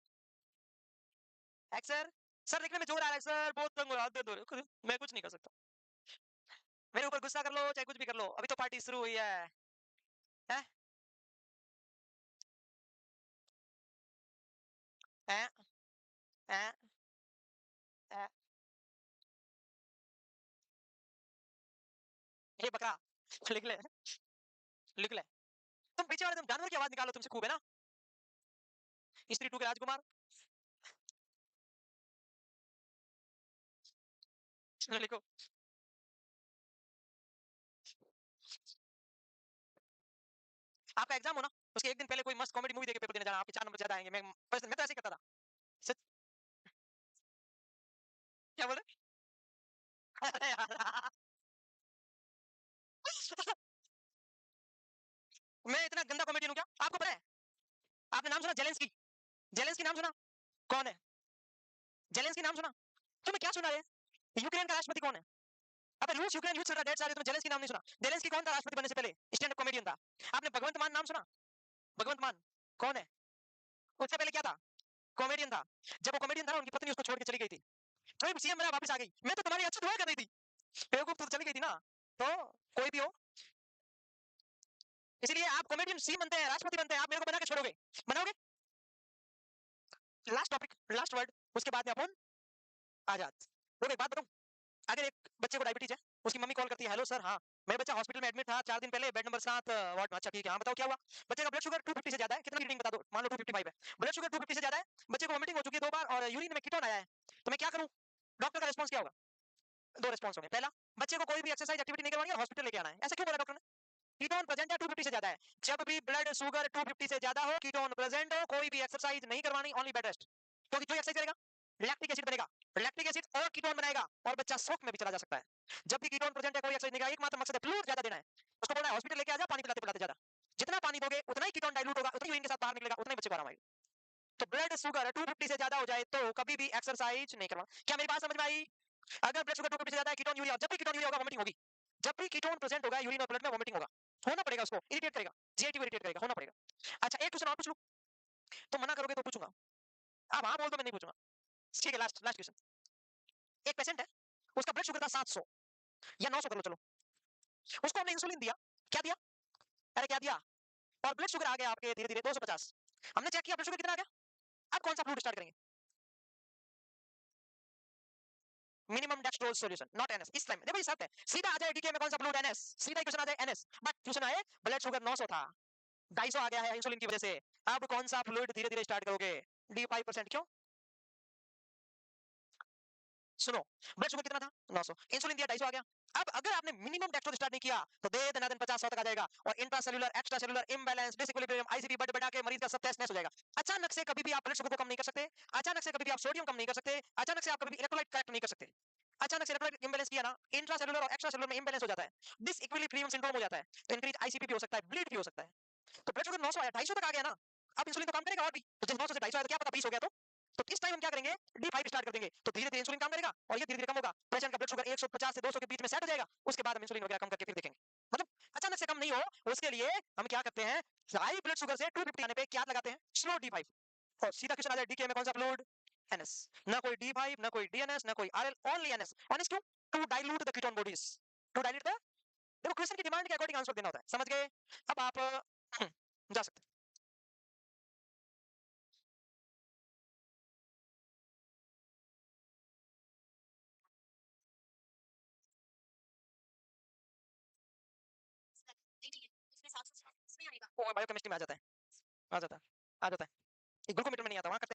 एक्सर, सर लिखने में जोर आ रहा है सर, बहुत तंग हो रहा है, मैं कुछ नहीं कर सकता। मेरे ऊपर गुस्सा कर लो चाहे कुछ भी कर लो, अभी तो पार्टी शुरू हुई है। हैं? हैं? हैं? हैं? ये बकरा, लिख ले, लिख ले। तुम पीछे वाले, तुम जानवर की आवाज निकालो, तुमसे खूब है ना। स्त्री 2 के राजकुमार, लिखो। आपका एग्जाम हो ना, उसके एक दिन पहले कोई मस्त कॉमेडी मूवी देख के पेपर देने जाना, आपके 4 नंबर ज्यादा आएंगे। मैं तो ऐसे ही करता था। सच। क्या बोले? अरे यार मैं इतना गंदा कॉमेडियन हूँ क्या? आपको पता है, आपने नाम सुना जेलेंस्की? जेलेंस्की नाम सुना? कौन है जेलेंस्की? नाम सुना? तुम्हें क्या सुना है? यूक्रेन का राष्ट्रपति कौन है? अबे रूस यूक्रेन युद्ध चल रहा है, डेढ़ साल, तुम्हें जेलेंस्की नाम नहीं सुना? जेलेंस्की कौन था राष्ट्रपति बनने से पहले? स्टैंड अप कॉमेडियन था। आपने भगवंत मान नाम सुना? भगवंत मान कौन है? उससे पहले क्या था? कॉमेडियन था। जब वो कॉमेडियन था ना, उनकी पत्नी उसको छोड़ के चली गई थी, तो सीएम बना, वापस आ गई। मैं तो तुम्हारी अच्छी दुआ कर रही थी, बेवकूफ, तो चली गई थी ना। तो कोई भी हो, इसलिए आप कॉमेडियन सी बनते हैं, राष्ट्रपति बनते हैं, आप मेरे को बना के छोड़ोगे? बनाओगे? लास्ट टॉपिक, लास्ट वर्ड, उसके बाद में अपन आजाद। तो एक बात बताऊं, अगर एक बच्चे को डायबिटीज है, उसकी मम्मी कॉल करती है, हेलो सर, हाँ मेरा बच्चा हॉस्पिटल में एडमिट था 4 दिन पहले, बेड नंबर 7 वार्ड में। अच्छा ठीक है, हाँ बताओ क्या हुआ? बच्चे का ब्लड शुगर 250 से ज्यादा है, कितना रीडिंग बता दो, मान लो 255 है, ब्लड शुगर 250 से ज्यादा है, बच्चे को वोमिटिंग हो चुकी है 2 बार और यूरिन में कीटोन आया है, तो मैं क्या करूं? डॉक्टर का रिस्पांस क्या होगा? 2 रिस्पांस होंगे। पहला, बच्चे को कोई भी एक्सरसाइज एक्टिविटी नहीं करवानी है, हॉस्पिटल लेके आना है। ऐसा क्यों बोला डॉक्टर ने? कीटोन प्रेजेंट है 250 से ज्यादा है, जब भी ब्लड शुगर 250 से ज्यादा हो, कीटोन प्रेजेंट हो, कोई भी एक्सरसाइज नहीं करवानी, ओनली बेड रेस्ट। क्योंकि जो एक्सरसाइज करेगा लैक्टिक एसिड बनेगा, लैक्टिक एसिड और कीटोन बनाएगा और बच्चा शौक में भी चला जा सकता है। जब भी कीटोन प्रेजेंट है, कोई एक्सरसाइज नहीं करेगा, एकमात्र मकसद है फ्लूइड ज्यादा देना है। उसको बोलना है हॉस्पिटल लेके आ जा, पानी पिलाते पिलाते ज्यादा, जितना पानी दोगे उतना ही कीटोन डाइल्यूट होगा, उतना ही यूरिन के साथ बाहर निकलेगा, उतना ही बच्चे को आराम आएगा। तो ब्लड शुगर 250 से ज्यादा हो जाए तो कभी भी एक्सरसाइज नहीं करवा। क्या मेरी बात समझ में आई? अगर ब्लड शुगर 250 से ज्यादा है, कीटोन यूरिया, जब भी कीटोन यूरिया होगा वोमिटिंग होगी, जब भी कीटोन प्रेजेंट होगा यूरिन और ब्लड में वोमिटिंग होगा, होना पड़ेगा, उसको इरिटेट करेगा, जीआईटी को इरिटेट करेगा, होना पड़ेगा। अच्छा एक क्वेश्चन और पूछ लूं, तो मना करोगे तो पूछूंगा, अब हाँ बोल दो मैं नहीं पूछूंगा। ठीक है, लास्ट लास्ट क्वेश्चन। एक पेशेंट है, उसका ब्लड शुगर था 700 या 900 कर लो चलो, उसको हमने इंसुलिन दिया, क्या दिया, अरे क्या दिया, और ब्लड शुगर आ गया आपके धीरे धीरे 250। हमने चेक किया ब्लड शुगर कितना आ गया, अब कौन सा फ्लूइड स्टार्ट करेंगे? Minimum dextrose solution, not NS. इस टाइम देखो ये शर्त है, सीधा आ जाए डीके में कौन सा फ्लूइड, एनएस, सीधा ही क्वेश्चन आ जाए एनएस, बट क्वेश्चन आए ब्लड शुगर 900 था, 250 आ गया है इंसुलिन की वजह से, अब कौन सा फ्लूइड धीरे धीरे स्टार्ट करोगे? डी 5%। क्यों? सुनो, ब्लड शुगर कितना था 900, इंसुलिन दिया 250 आ गया। अब अगर आपने मिनिमम डेक्सट्रोज स्टार्ट नहीं किया तो दे देना दिन 50 100 तक आ जाएगा, और intracellular extra cellular imbalance disequilibrium ICP बढ़ बढ़ा के मरीज का सब तहस नहस हो जाएगा। अचानक से कभी भी आप ब्लड शुगर को कम नहीं कर सकते, अचानक से कभी भी आप सोडियम कम नहीं कर सकते, अचानक से आप कभी भी इलेक्ट्रोलाइट करेक्ट नहीं कर सकते। अचानक से इलेक्ट्रोलाइट इम्बैलेंस किया ना, इंट्रासेल्युलर और एक्स्ट्रा सेल्युलर में इम्बैलेंस हो जाता है, डिसइक्विलिब्रियम सिंड्रोम हो जाता है, तो इंक्रीज आईसीपी भी हो सकता है, ब्लीड भी हो सकता है। तो ब्लड शुगर 900 आया, 250 तक आ गया ना, अब इंसुलिन तो काम करेगा और भी, तो जब 900 से 250 आया तो क्या पता 20 हो गया तो किस टाइम हम क्या करेंगे, डी 5 स्टार्ट कर देंगे, तो धीरे धीरे इंसुलिन काम करेगा और ये धीरे धीरे कम होगा, पेशेंट का ब्लड शुगर 150 से 200 के बीच में सेट हो जाएगा, उसके बाद हम इंसुलिन वगैरह कम करके फिर देखेंगे। मतलब अचानक से कम नहीं हो, उसके लिए हम क्या करते हैं, हाई ब्लड शुगर से 250 आने पे क्या लगाते हैं, स्लो डी 5, और सीधा क्वेश्चन आ जाए डीके में कौन सा फ्लूइड, एनएस। ना कोई डी 5, ना कोई डीएनएस, ना कोई आरएल, ओनली एनएस। एनएस क्यों? To dilute the ketone bodies, to dilute the, देखो क्वेश्चन की डिमांड के अकॉर्डिंग आंसर देना होता है, समझ गए? अब आप जा सकते हैं। वो बायोकेमिस्ट्री में आ जाता है, आ जाता है, आ जाता है, ये ग्लूकोमीटर में नहीं आता, वहां करते